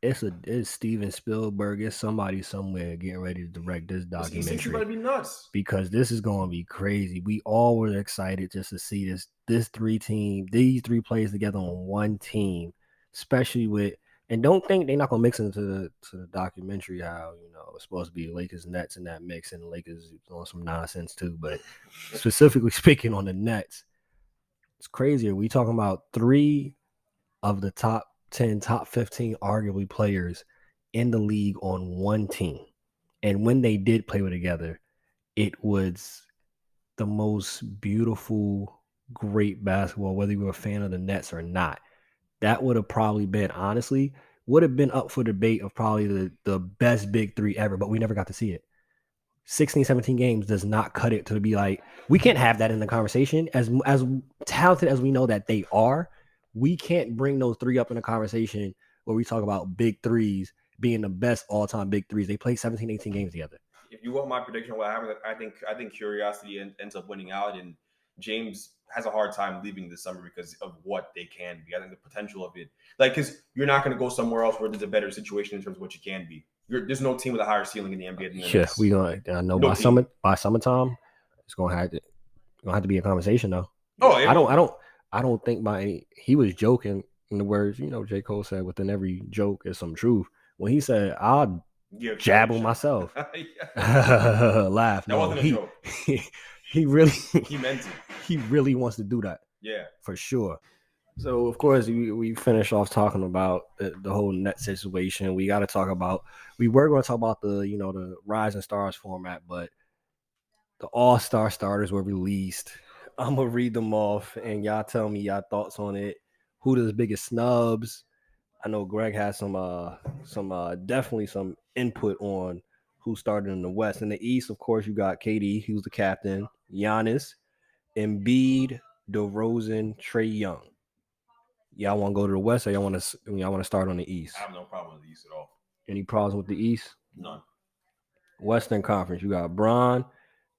it's Steven Spielberg. It's somebody somewhere getting ready to direct this documentary. You better be nuts because this is going to be crazy. We all were excited just to see these three players together on one team, especially with. And don't think they're not gonna mix into the documentary how it's supposed to be Lakers Nets in that mix and the Lakers on some nonsense too. But specifically speaking on the Nets, it's crazier. We talking about 3 of the top 10, top 15 arguably players in the league on one team. And when they did play together, it was the most beautiful, great basketball, whether you were a fan of the Nets or not. That would have probably been, honestly, would have been up for debate of probably the best big 3 ever, but we never got to see it. 16, 17 games does not cut it to be like, we can't have that in the conversation. As talented as we know that they are, we can't bring those three up in a conversation where we talk about big threes being the best all-time big threes. They played 17, 18 games together. If you want my prediction of what happens, I think curiosity ends up winning out, and James has a hard time leaving this summer because of what they can be. I think the potential of it, like, because you're not going to go somewhere else where there's a better situation in terms of what you can be. There's no team with a higher ceiling in the NBA than the Yeah, Knicks. we gonna. I know by summertime, it's gonna have to be a conversation though. Oh, I don't think he was joking in the words, J. Cole said, within every joke is some truth. When he said, I'll jab on myself. Laugh. That No, wasn't a joke. He really He meant it. He really wants to do that. Yeah. For sure. So of course we finish off talking about the whole net situation. We were going to talk about the Rising Stars format, but the All-Star starters were released. I'm gonna read them off, and y'all tell me y'all thoughts on it. Who the biggest snubs? I know Greg has some definitely some input on who started in the West. In the East, of course, you got KD, he was the captain. Giannis, Embiid, DeRozan, Trae Young. Y'all want to go to the West, or y'all want to start on the East? I have no problem with the East at all. Any problems with the East? None. Western Conference, you got Bron,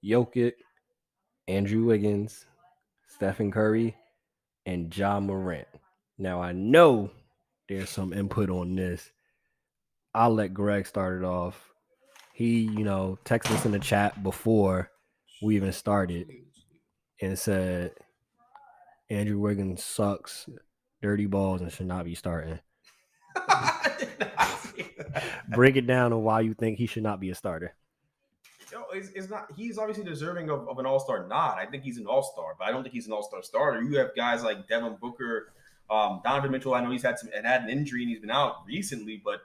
Jokic, Andrew Wiggins, Stephen Curry, and Ja Morant. Now, I know there's some input on this. I'll let Greg start it off. He, texted us in the chat before we even started and said Andrew Wiggins sucks, dirty balls, and should not be starting. Break it down on why you think he should not be a starter. It's not. He's obviously deserving of an all-star nod. I think he's an all-star, but I don't think he's an all-star starter. You have guys like Devin Booker, Donovan Mitchell. I know he's had an injury and he's been out recently, but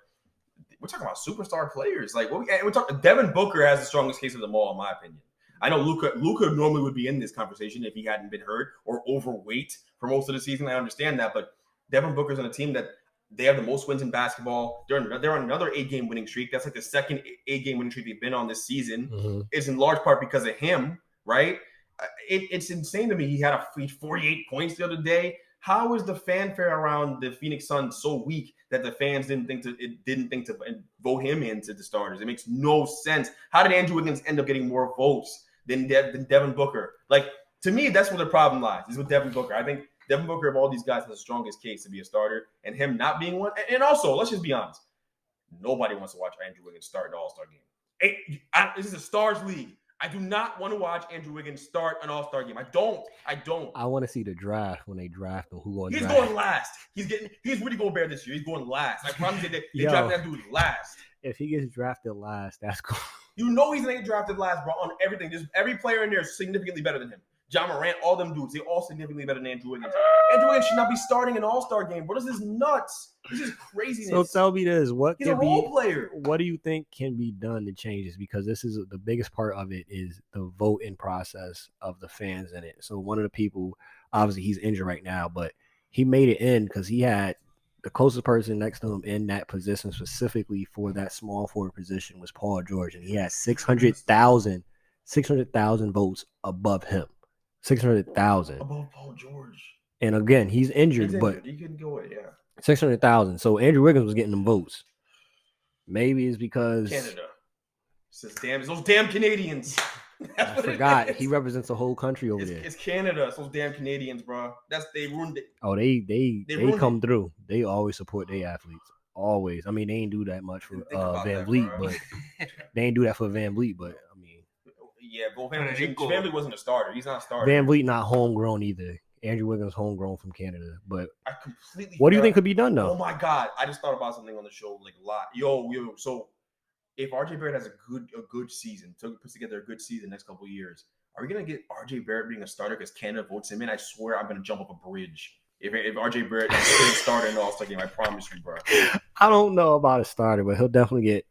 we're talking about superstar players. Like we're talking. Devin Booker has the strongest case of them all, in my opinion. I know Luka normally would be in this conversation if he hadn't been hurt or overweight for most of the season. I understand that, but Devin Booker's on a team that they have the most wins in basketball. They're on another 8-game winning streak. That's like the second 8-game winning streak they've been on this season. Mm-hmm. It's in large part because of him, right? It's insane to me. He had 48 points the other day. How is the fanfare around the Phoenix Suns so weak that the fans didn't think to vote him into the starters? It makes no sense. How did Andrew Wiggins end up getting more votes than Devin Booker? Like, to me, that's where the problem lies, is with Devin Booker. I think Devin Booker, of all these guys, has the strongest case to be a starter, and him not being one. And also, let's just be honest. Nobody wants to watch Andrew Wiggins start an All-Star game. This is a Stars League. I do not want to watch Andrew Wiggins start an All-Star game. I don't. I want to see the draft when they draft him. He's going last. He's Rudy Gobert this year. He's going last. I promise you, they draft that dude last. If he gets drafted last, that's cool. You know he's going to get drafted last, bro, on everything. Just every player in there is significantly better than him. Ja Morant, all them dudes, they're all significantly better than Andrew Wiggins. Andrew Wiggins should not be starting an All-Star game, bro. This is nuts. This is craziness. So tell me this: he's a role player. What do you think can be done to change this? Because this is the biggest part of it is the voting process of the fans in it. So one of the people, obviously, he's injured right now, but he made it in because he had the closest person next to him in that position, specifically for that small forward position, was Paul George, and he had 600,000 votes above him. 600,000 above Paul George. And again, he's injured, but you can go it, yeah. 600,000. So Andrew Wiggins was getting them votes. Maybe it's because Canada. It's those damn Canadians. I forgot he represents the whole country over there. It's Canada. It's those damn Canadians, bro. They ruined it. Oh, they come through. They always support their athletes. Always. I mean, they ain't do that much for Van Vliet, but they ain't do that for Van Vliet, but I mean. Yeah, but Van Vliet wasn't a starter. He's not a starter. Van Vliet not homegrown either. Andrew Wiggins homegrown from Canada. But I completely. What do you think could be done though? Oh my God! I just thought about something on the show like a lot. Yo. So if RJ Barrett has a good season, puts together a good season next couple of years, are we gonna get RJ Barrett being a starter because Canada votes him in? I swear I'm gonna jump up a bridge if RJ Barrett is a starter in the All-Star game. I promise you, bro. I don't know about a starter, but he'll definitely get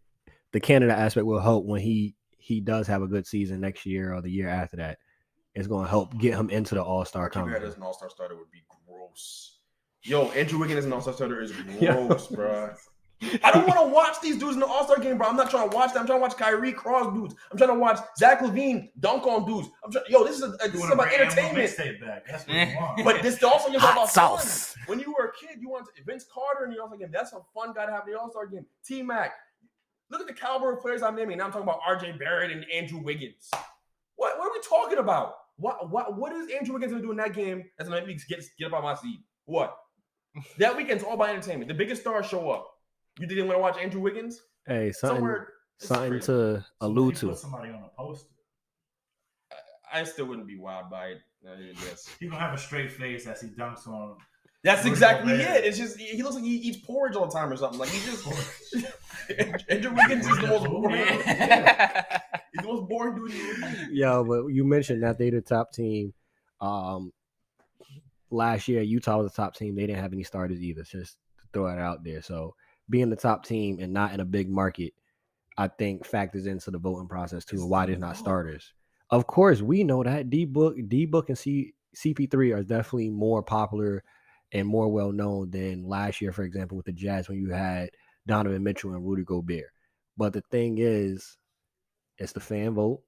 the Canada aspect. Will help when he does have a good season next year or the year after that. It's going to help get him into the All-Star conversation. As an All-Star starter would be gross. Yo, Andrew Wiggins as an All-Star starter is gross, bro. I don't want to watch these dudes in the All-Star game, bro. I'm not trying to watch that. I'm trying to watch Kyrie cross dudes. I'm trying to watch Zach LaVine dunk on dudes. This is about entertainment. Back. That's what you want. But this also is all about sauce. fun. When you were a kid, you wanted Vince Carter in the All-Star game. That's a fun guy to have in the All-Star game. T-Mac. Look at the caliber of players I'm naming. Now I'm talking about RJ Barrett and Andrew Wiggins. What are we talking about? What is Andrew Wiggins going to do in that game that's going to make me get up on my seat? What? That weekend's all about entertainment. The biggest stars show up. You didn't want to watch Andrew Wiggins? Hey, something to allude to. Put somebody on a poster. I still wouldn't be wowed by it. Yes. He's going to have a straight face as he dunks on. That's exactly it. It's just he looks like he eats porridge all the time or something. Like he just Andrew Wiggins is the most boring. He's the most boring dude in the league. Yo, but you mentioned that they the top team. Last year Utah was the top team. They didn't have any starters either. Just to throw it out there. So being the top team and not in a big market, I think factors into the voting process too. Why there's not starters. Of course, we know that D Book and CP3 are definitely more popular and more well known than last year, for example, with the Jazz when you had Donovan Mitchell and Rudy Gobert. But the thing is, it's the fan vote,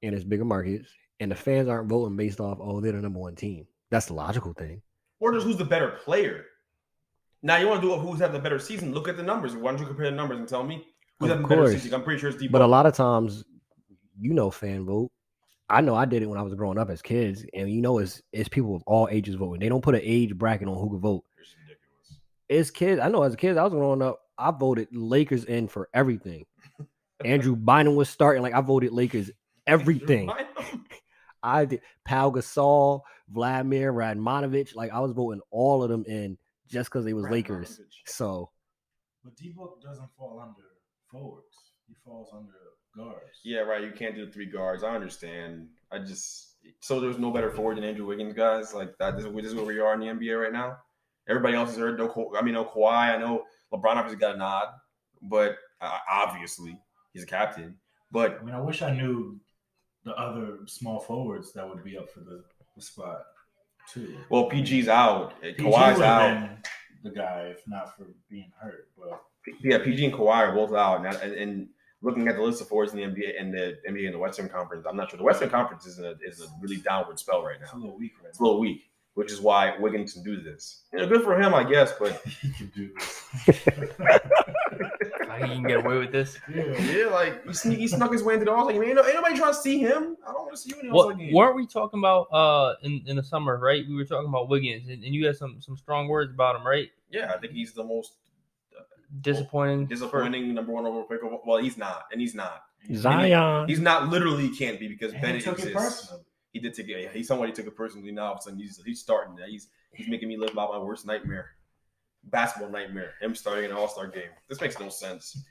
and it's bigger markets, and the fans aren't voting based off, they're the number one team. That's the logical thing. Or just who's the better player. Now you want to do who's having the better season? Look at the numbers. Why don't you compare the numbers and tell me who's having the better season? I'm pretty sure it's D. But a lot of times, fan vote. I know I did it when I was growing up as kids, and it's people of all ages voting. They don't put an age bracket on who can vote. It's ridiculous. It's kids. I know as a kid, I was growing up, I voted Lakers in for everything. Andrew Bynum was starting. Like I voted Lakers everything. I did. Pau Gasol, Vladimir Radmanovic. Like I was voting all of them in just because they was Lakers. So, but D-Book doesn't fall under forwards. He falls under guards. Yeah, right. You can't do the 3 guards. I understand. So there's no better forward than Andrew Wiggins, guys. Like that. This is where we are in the NBA right now. Everybody else is hurt. No Kawhi. I know LeBron obviously got a nod, but obviously he's a captain. But I wish I knew the other small forwards that would be up for the spot too. Well, PG's out. PG Kawhi's out. Been the guy, if not for being hurt. But yeah, PG and Kawhi are both out, and looking at the list of forwards in the NBA and the Western Conference, I'm not sure. The Western Conference is a really downward spell right now. It's a little weak, right? It's a little weak, which is why Wiggins can do this. Good for him, I guess, but he can do this. Like he can get away with this. Yeah, like he snuck his way into the All-Star game. Ain't nobody trying to see him. I don't want to see you in the All-Star game. Weren't we talking about in the summer, right? We were talking about Wiggins, and you had some strong words about him, right? Yeah, I think he's the most disappointing number one overall pick. Well, he's not. Zion. He's not literally can't be because Bennett took exists. It personally. He did take it. Somebody took it personally. Now all of a sudden he's starting. He's making me live out my worst nightmare, basketball nightmare. Him starting an All-Star game. This makes no sense.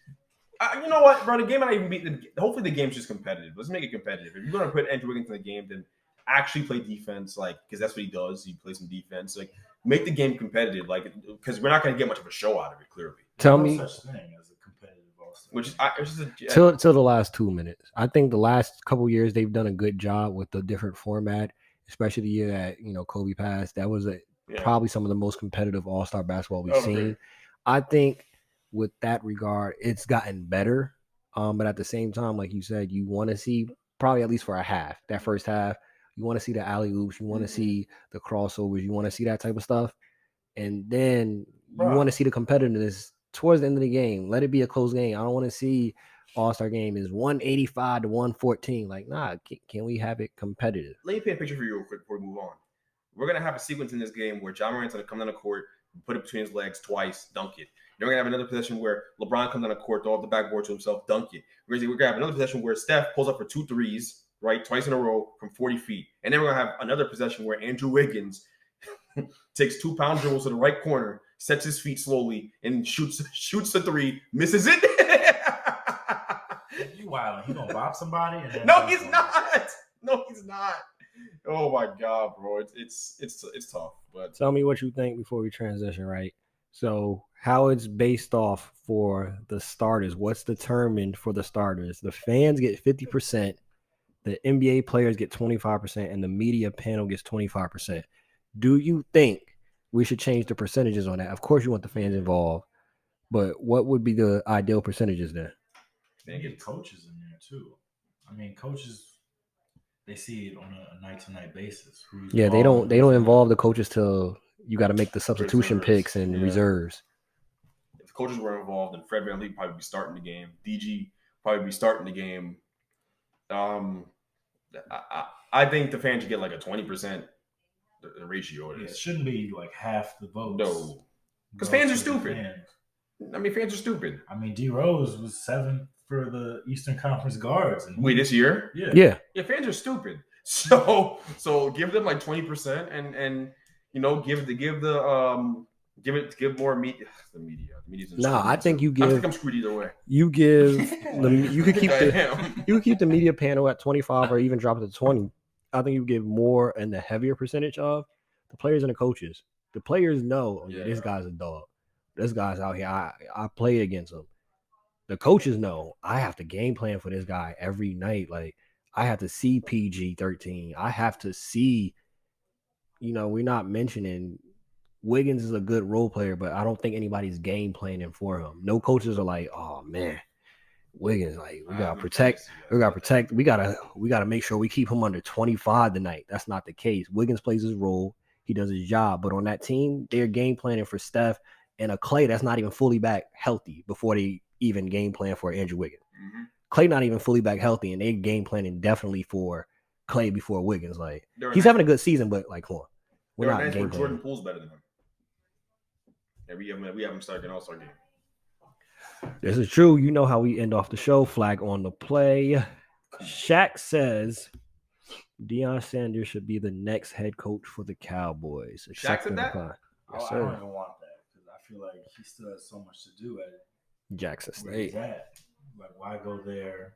You know what, bro? The game might not even be. Hopefully the game's just competitive. Let's make it competitive. If you're gonna put Andrew Wiggins in the game, then actually play defense, like because that's what he does. He plays some defense. Like make the game competitive, like because we're not gonna get much of a show out of it. Clearly, tell me such thing as a competitive All-Star. Which is till the last 2 minutes. I think the last couple years they've done a good job with the different format, especially the year that Kobe passed. That was probably some of the most competitive All-Star basketball we've seen. I think with that regard, it's gotten better. But at the same time, like you said, you want to see probably at least for a half, that first half, you want to see the alley-oops, you want to see the crossovers, you want to see that type of stuff. And then you want to see the competitiveness towards the end of the game. Let it be a close game. I don't want to see All-Star game is 185 to 114. Like, nah, can we have it competitive? Let me paint a picture for you real quick before we move on. We're going to have a sequence in this game where John Morant's going to come down the court, put it between his legs twice, dunk it. Then we're going to have another possession where LeBron comes down the court, throw off the backboard to himself, dunk it. We're going to have another possession where Steph pulls up for 2 threes, right, twice in a row from 40 feet. And then we're going to have another possession where Andrew Wiggins takes 2 pound dribbles to the right corner, sets his feet slowly, and shoots a 3, misses it. You wild. He going to bop somebody? And then No, he's not. No, he's not. Oh my God, bro. It's tough. But tell me what you think before we transition, right? So how it's based off for the starters, what's determined for the starters? The fans get 50%, the NBA players get 25%, and the media panel gets 25%. Do you think we should change the percentages on that? Of course you want the fans involved, But what would be the ideal percentages then? They get coaches in there too. I mean, coaches they see it on a night to night basis. Who's Yeah, they balling, don't who's not. involve the coaches till you got to make the substitution Reserves, picks and yeah. reserves. If the coaches were involved, then Fred VanVleet would probably be starting the game. DG probably be starting the game. I think the fans should get like a 20% ratio of Yeah, it this. shouldn't be like half the votes. No, because go fans are to the stupid. fans. I mean, fans are stupid. I mean, D Rose was 7th for the Eastern Conference guards. And Wait, this year? yeah. Yeah, fans are stupid. So give them like 20% and give more media. The media's in Nah, screwed I think too. you I give think I'm screwed either way. you could keep I the am. you could keep the media panel at 25 or even drop it to 20. I think you give more and the heavier percentage of the players and the coaches. The players know, oh, yeah, this guy's a dog. This guy's out here. I played against him. The coaches know I have to game plan for this guy every night. Like I have to see PG-13. I have to see, we're not mentioning Wiggins is a good role player, but I don't think anybody's game planning for him. No coaches are like, oh man, Wiggins, like we gotta protect. We gotta make sure we keep him under 25 tonight. That's not the case. Wiggins plays his role. He does his job. But on that team, they're game planning for Steph and a Clay that's not even fully back healthy before they even game plan for Andrew Wiggins. Mm-hmm. Clay not even fully back healthy, and they game planning definitely for Clay before Wiggins. Like he's having a good season, but like, come on, we're not game planning. Jordan Poole's better than him. Yeah, we have him starting All-Star game. This is true. You know how we end off the show. Flag on the play. Shaq says Deion Sanders should be the next head coach for the Cowboys. Shaq said that? Yes, I don't even want that because I feel like he still has so much to do at Jackson where State. he's at. Like, why go there?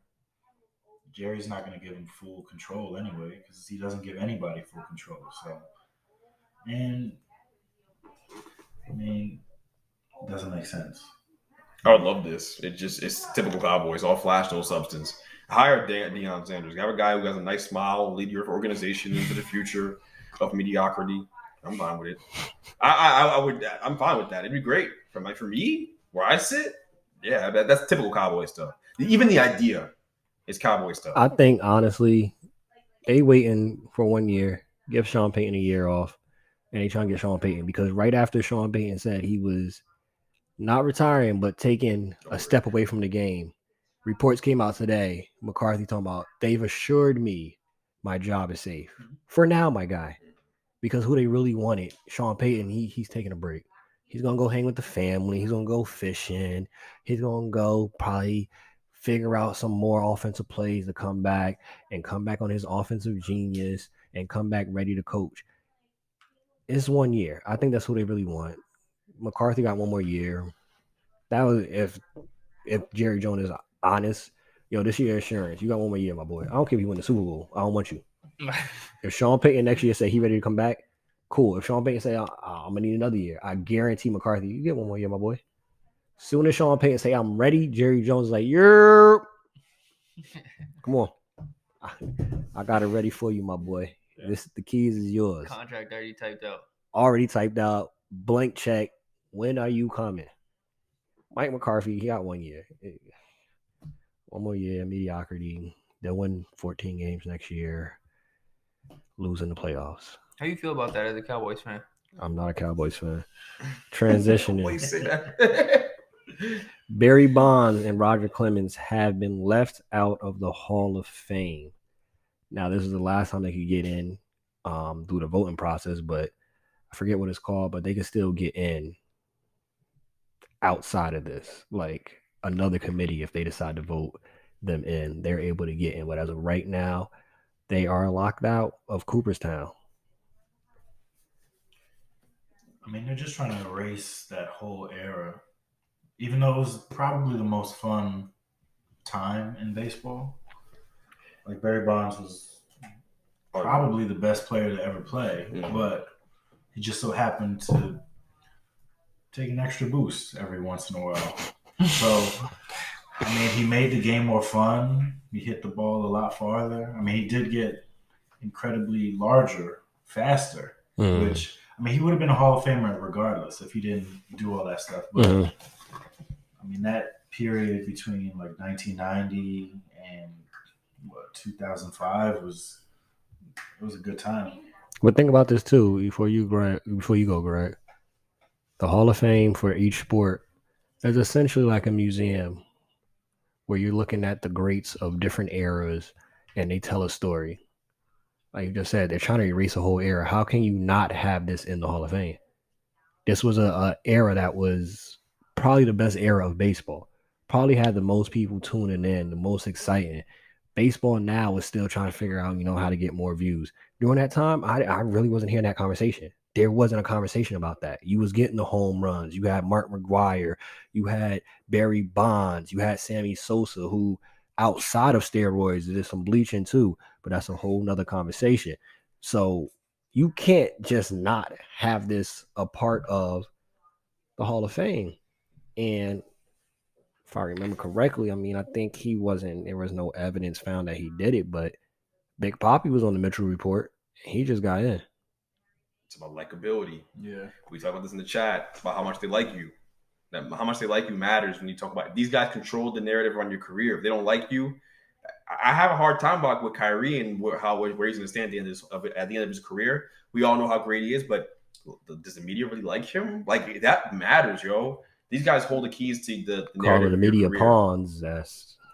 Jerry's not going to give him full control anyway because he doesn't give anybody full control. So, and I mean, it doesn't make sense. I would love this. It's typical Cowboys, all flash, no substance. Hire Deion Sanders. Have a guy who has a nice smile, lead your organization into the future of mediocrity. I'm fine with it. I'm fine with that. It'd be great for me where I sit. Yeah, that's typical Cowboy stuff. Even the idea is Cowboy stuff. I think honestly, they waiting for 1 year, give Sean Payton a year off, and they trying to get Sean Payton because right after Sean Payton said he was not retiring, but taking a step away from the game. Reports came out today. McCarthy talking about they've assured me my job is safe. For now, my guy. Because who they really wanted, Sean Payton, he's taking a break. He's going to go hang with the family. He's going to go fishing. He's going to go probably figure out some more offensive plays to come back on his offensive genius and come back ready to coach. It's 1 year. I think that's who they really want. McCarthy got 1 more year. That was if Jerry Jones is honest. This year insurance. You got 1 more year, my boy. I don't care if you win the Super Bowl. I don't want you. If Sean Payton next year say he ready to come back, cool. If Sean Payton say I'm gonna need another year, I guarantee McCarthy, you get 1 more year, my boy. Soon as Sean Payton say I'm ready, Jerry Jones is like, you're come on. I got it ready for you, my boy. Yeah. The keys is yours. Contract already typed out. Already typed out. Blank check. When are you coming? Mike McCarthy, he got 1 year. 1 more year, mediocrity. They'll win 14 games next year. Losing the playoffs. How you feel about that as a Cowboys fan? I'm not a Cowboys fan. Transitioning. Always say that. Barry Bonds and Roger Clemens have been left out of the Hall of Fame. Now, this is the last time they could get in through the voting process, but I forget what it's called, but they can still get in outside of this. Like another committee, if they decide to vote them in, they're able to get in. But as of right now, they are locked out of Cooperstown. I mean, they're just trying to erase that whole era. Even though it was probably the most fun time in baseball. Like Barry Bonds was probably the best player to ever play, but he just so happened to take an extra boost every once in a while. So, I mean, he made the game more fun. He hit the ball a lot farther. I mean, he did get incredibly larger, faster, which, I mean, he would have been a Hall of Famer regardless if he didn't do all that stuff. But mean, that period between like 1990 and 2005 was a good time. But think about this too. Before you go, Greg, the Hall of Fame for each sport is essentially like a museum where you're looking at the greats of different eras and they tell a story. Like you just said, they're trying to erase a whole era. How can you not have this in the Hall of Fame? This was a era that was probably the best era of baseball. Probably had the most people tuning in, the most exciting. Baseball now is still trying to figure out, how to get more views. During that time, I really wasn't hearing that conversation. There wasn't a conversation about that. You was getting the home runs. You had Mark McGwire. You had Barry Bonds. You had Sammy Sosa, who outside of steroids, there's some bleaching too, but that's a whole nother conversation. So you can't just not have this a part of the Hall of Fame. And if I remember correctly, I think there was no evidence found that he did it, but Big Papi was on the Mitchell Report. He just got in. It's about likability. Yeah. We talk about this in the chat. It's about how much they like you. How much they like you matters when you talk about it. These guys control the narrative on your career. If they don't like you, I have a hard time about with Kyrie and where he's going to stand at the end of his career. We all know how great he is, but does the media really like him? Like, that matters, yo. These guys hold the keys to the narrative. Calling the media pawns.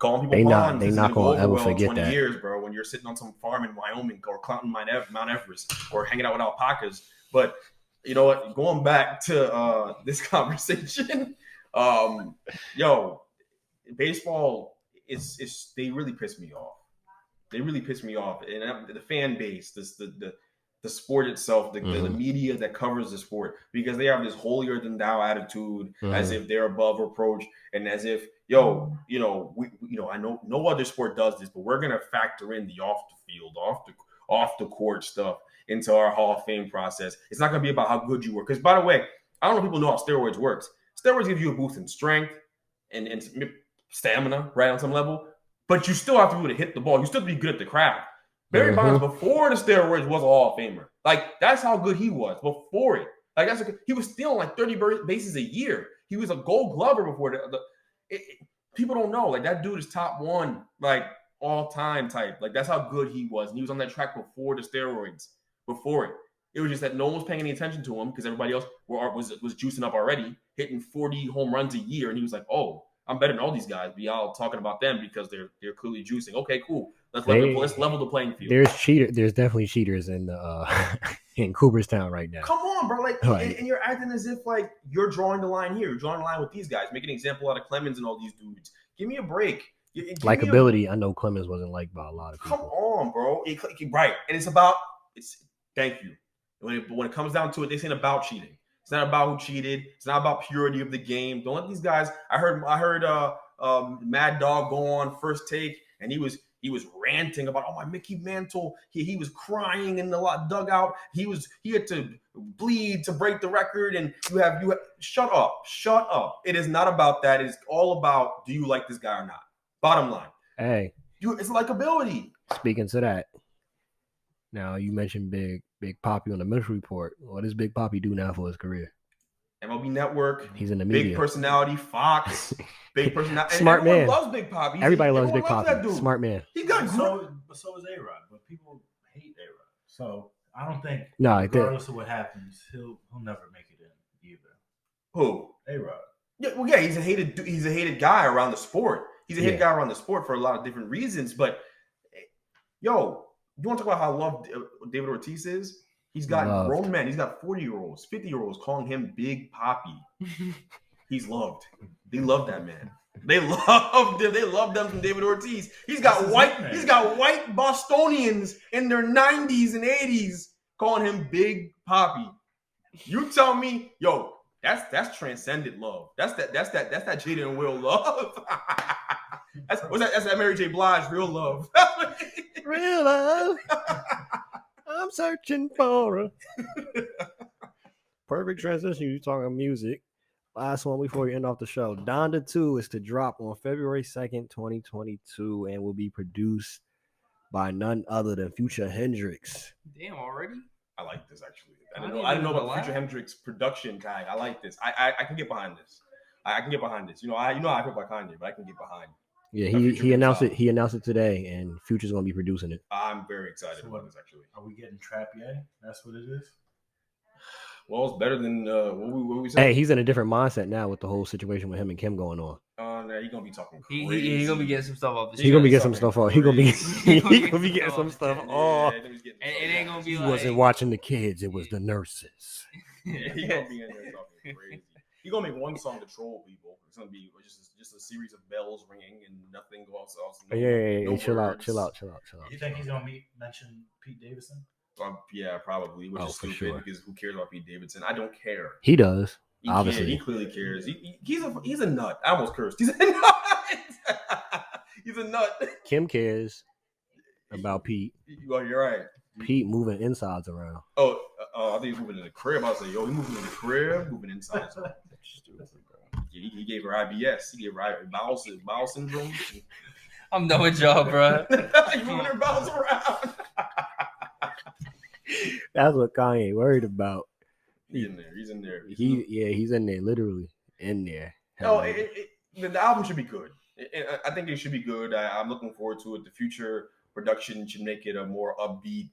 Calling people pawns. They not going to ever forget 20 that. years, bro, when you're sitting on some farm in Wyoming or climbing Mount Everest or hanging out with alpacas. But you know what? Going back to this conversation, baseball is they really piss me off. They really piss me off, and the fan base, the sport itself, the media that covers the sport, because they have this holier than thou attitude, as if they're above reproach, and as if I know no other sport does this, but we're gonna factor in the off the field, off the court stuff into our Hall of Fame process. It's not gonna be about how good you were, because by the way, I don't know if people know how steroids works. Steroids give you a boost in strength and stamina, right, on some level, but you still have to be able to hit the ball. You still have to be good at the craft. Barry Bonds, before the steroids, was a Hall of Famer. Like, that's how good he was before it. Like, he was stealing like 30 bases a year. He was a Gold Glover before people don't know. Like, that dude is top one, like, all time type. Like, that's how good he was. And he was on that track before the steroids. Before it, it was just that no one was paying any attention to him because everybody else was juicing up already, hitting 40 home runs a year, and he was like, "Oh, I'm better than all these guys." But y'all talking about them because they're clearly juicing. Okay, cool. Let's level the playing field. There's definitely cheaters in in Cooperstown right now. Come on, bro. And you're acting as if like you're drawing the line here. You're drawing the line with these guys. Make an example out of Clemens and all these dudes. Give me a break. Likability. I know Clemens wasn't liked by a lot of people. Come on, bro. Right. And thank you. When it comes down to it, this ain't about cheating. It's not about who cheated. It's not about purity of the game. Don't let these guys. I heard Mad Dog go on First Take, and he was ranting about, my Mickey Mantle. He was crying in the dugout. He had to bleed to break the record. And you have shut up. It is not about that. It's all about, do you like this guy or not? Bottom line. Hey, it's likability. Speaking to that, now you mentioned Big Papi on the Mitchell Report. What does Big Papi do now for his career? MLB Network. He's in the media. Big personality, Fox. Big personality. Smart man. Loves Big Papi. Everybody loves Big Papi. Smart man. He got so is A-Rod, but people hate A-Rod. So I don't think, regardless of what happens, he'll never make it in either. Who? A-Rod. Yeah, he's a hated guy around the sport. He's a hated guy around the sport for a lot of different reasons. But yo, you want to talk about how loved David Ortiz is? He's got grown men. He's got 40-year-olds, 50-year-olds calling him Big Papi. He's loved. They love that man. They loved him. They loved them from David Ortiz. He's got white Bostonians in their 90s and 80s calling him Big Papi. You tell me, yo, that's transcendent love. That's that Jaden and Will love. That's that Mary J. Blige real love. Real love. I'm searching for a perfect transition. You talking music. Last one before we end off the show. Donda 2 is to drop on February 2nd, 2022, and will be produced by none other than Future Hendrix. Damn, already? I like this actually. I didn't know about Future Hendrix production guy. I like this. I can get behind this. I can get behind this. I feel about Kanye, but I can get behind. Yeah, he announced it. He announced it today, and Future's gonna be producing it. I'm very excited about this actually. Are we getting Trap Yay? That's what it is. Well, it's better than what we said. Hey, he's in a different mindset now with the whole situation with him and Kim going on. Nah, he's gonna be talking crazy. He's gonna be getting some stuff off the He's gonna be getting some stuff off. He gonna be getting some stuff off. And it ain't gonna be He like wasn't watching the kids; it was the nurses. Yeah, he's gonna be in there talking crazy. He's gonna make one song to troll people. It's gonna be just a series of bells ringing and nothing else. Yeah. Chill out. You think he's gonna mention Pete Davidson? Yeah, probably. Which is for stupid sure. Because who cares about Pete Davidson? I don't care. He does. He Obviously, he clearly cares. He's a nut. I almost cursed. He's a nut. He's a nut. Kim cares about Pete. Well, you're right. Pete moving insides around. Oh, I think he's moving in the crib. I was like, yo, he moving in the crib, moving inside. So stupid, bro. Yeah, he gave her IBS. He gave her bowel syndrome. I'm done with y'all, bro. He moving her bowels around. That's what Kanye worried about. He's in there. He's in there, literally in there. No, the album should be good. I think it should be good. I'm looking forward to it. The future production should make it a more upbeat,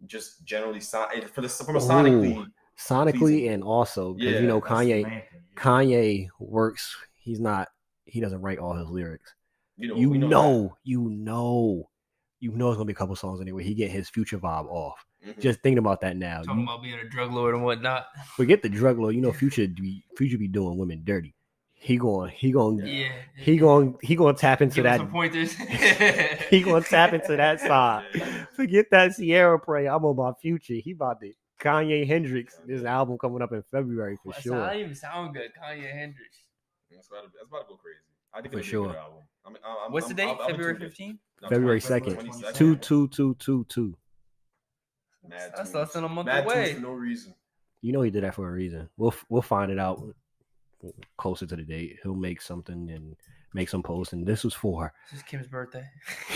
just generally from a sonically. Sonically, pleasing. and also because Kanye works. He doesn't write all his lyrics. You know it's gonna be a couple songs anyway. He get his Future vibe off. Mm-hmm. Just thinking about that now. Talking about being a drug lord and whatnot. Forget the drug lord. Future be doing women dirty. He going tap into Give that. some pointers. He gonna tap into that side. Forget that Sierra Prey. I'm on my Future. He about to Kanye Hendrix. This album coming up in February for sure. That even sound good, Kanye Hendrix. That's about to go crazy. I think For it's sure. a good album. What's the date? February 15th? February 2nd. 2/2/2/2/2. That's less than a month Mad away. tunes for no reason. You know he did that for a reason. We'll find it out closer to the date. He'll make something and make some posts. And this was for. This is Kim's birthday. You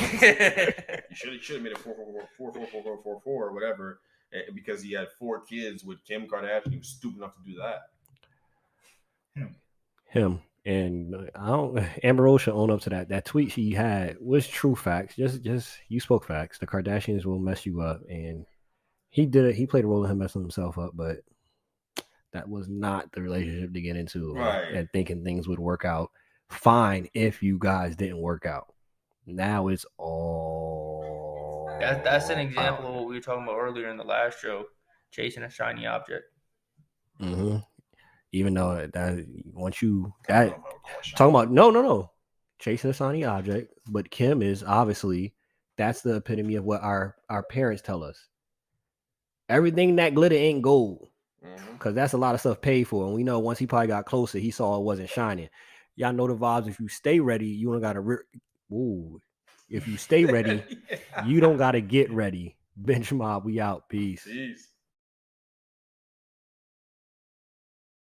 should have made it 4 or whatever, because he had 4 kids with Kim Kardashian. He was stupid enough to do that. Him. And Amber Rose should own up to that. That tweet she had was true facts. Just you spoke facts. The Kardashians will mess you up, and he did it. He played a role in him messing himself up, but that was not the relationship to get into. Right. And thinking things would work out fine if you guys didn't work out. Now it's all. That's an example of what we were talking about earlier in the last show, chasing a shiny object. Mm-hmm. Even though that once you that talking about no chasing a shiny object, but Kim is obviously that's the epitome of what our parents tell us. Everything that glitter ain't gold, because that's a lot of stuff paid for, and we know once he probably got closer, he saw it wasn't shining. Y'all know the vibes. If you stay ready, you don't gotta. If you stay ready, you don't gotta get ready. Bench mob, we out. Peace.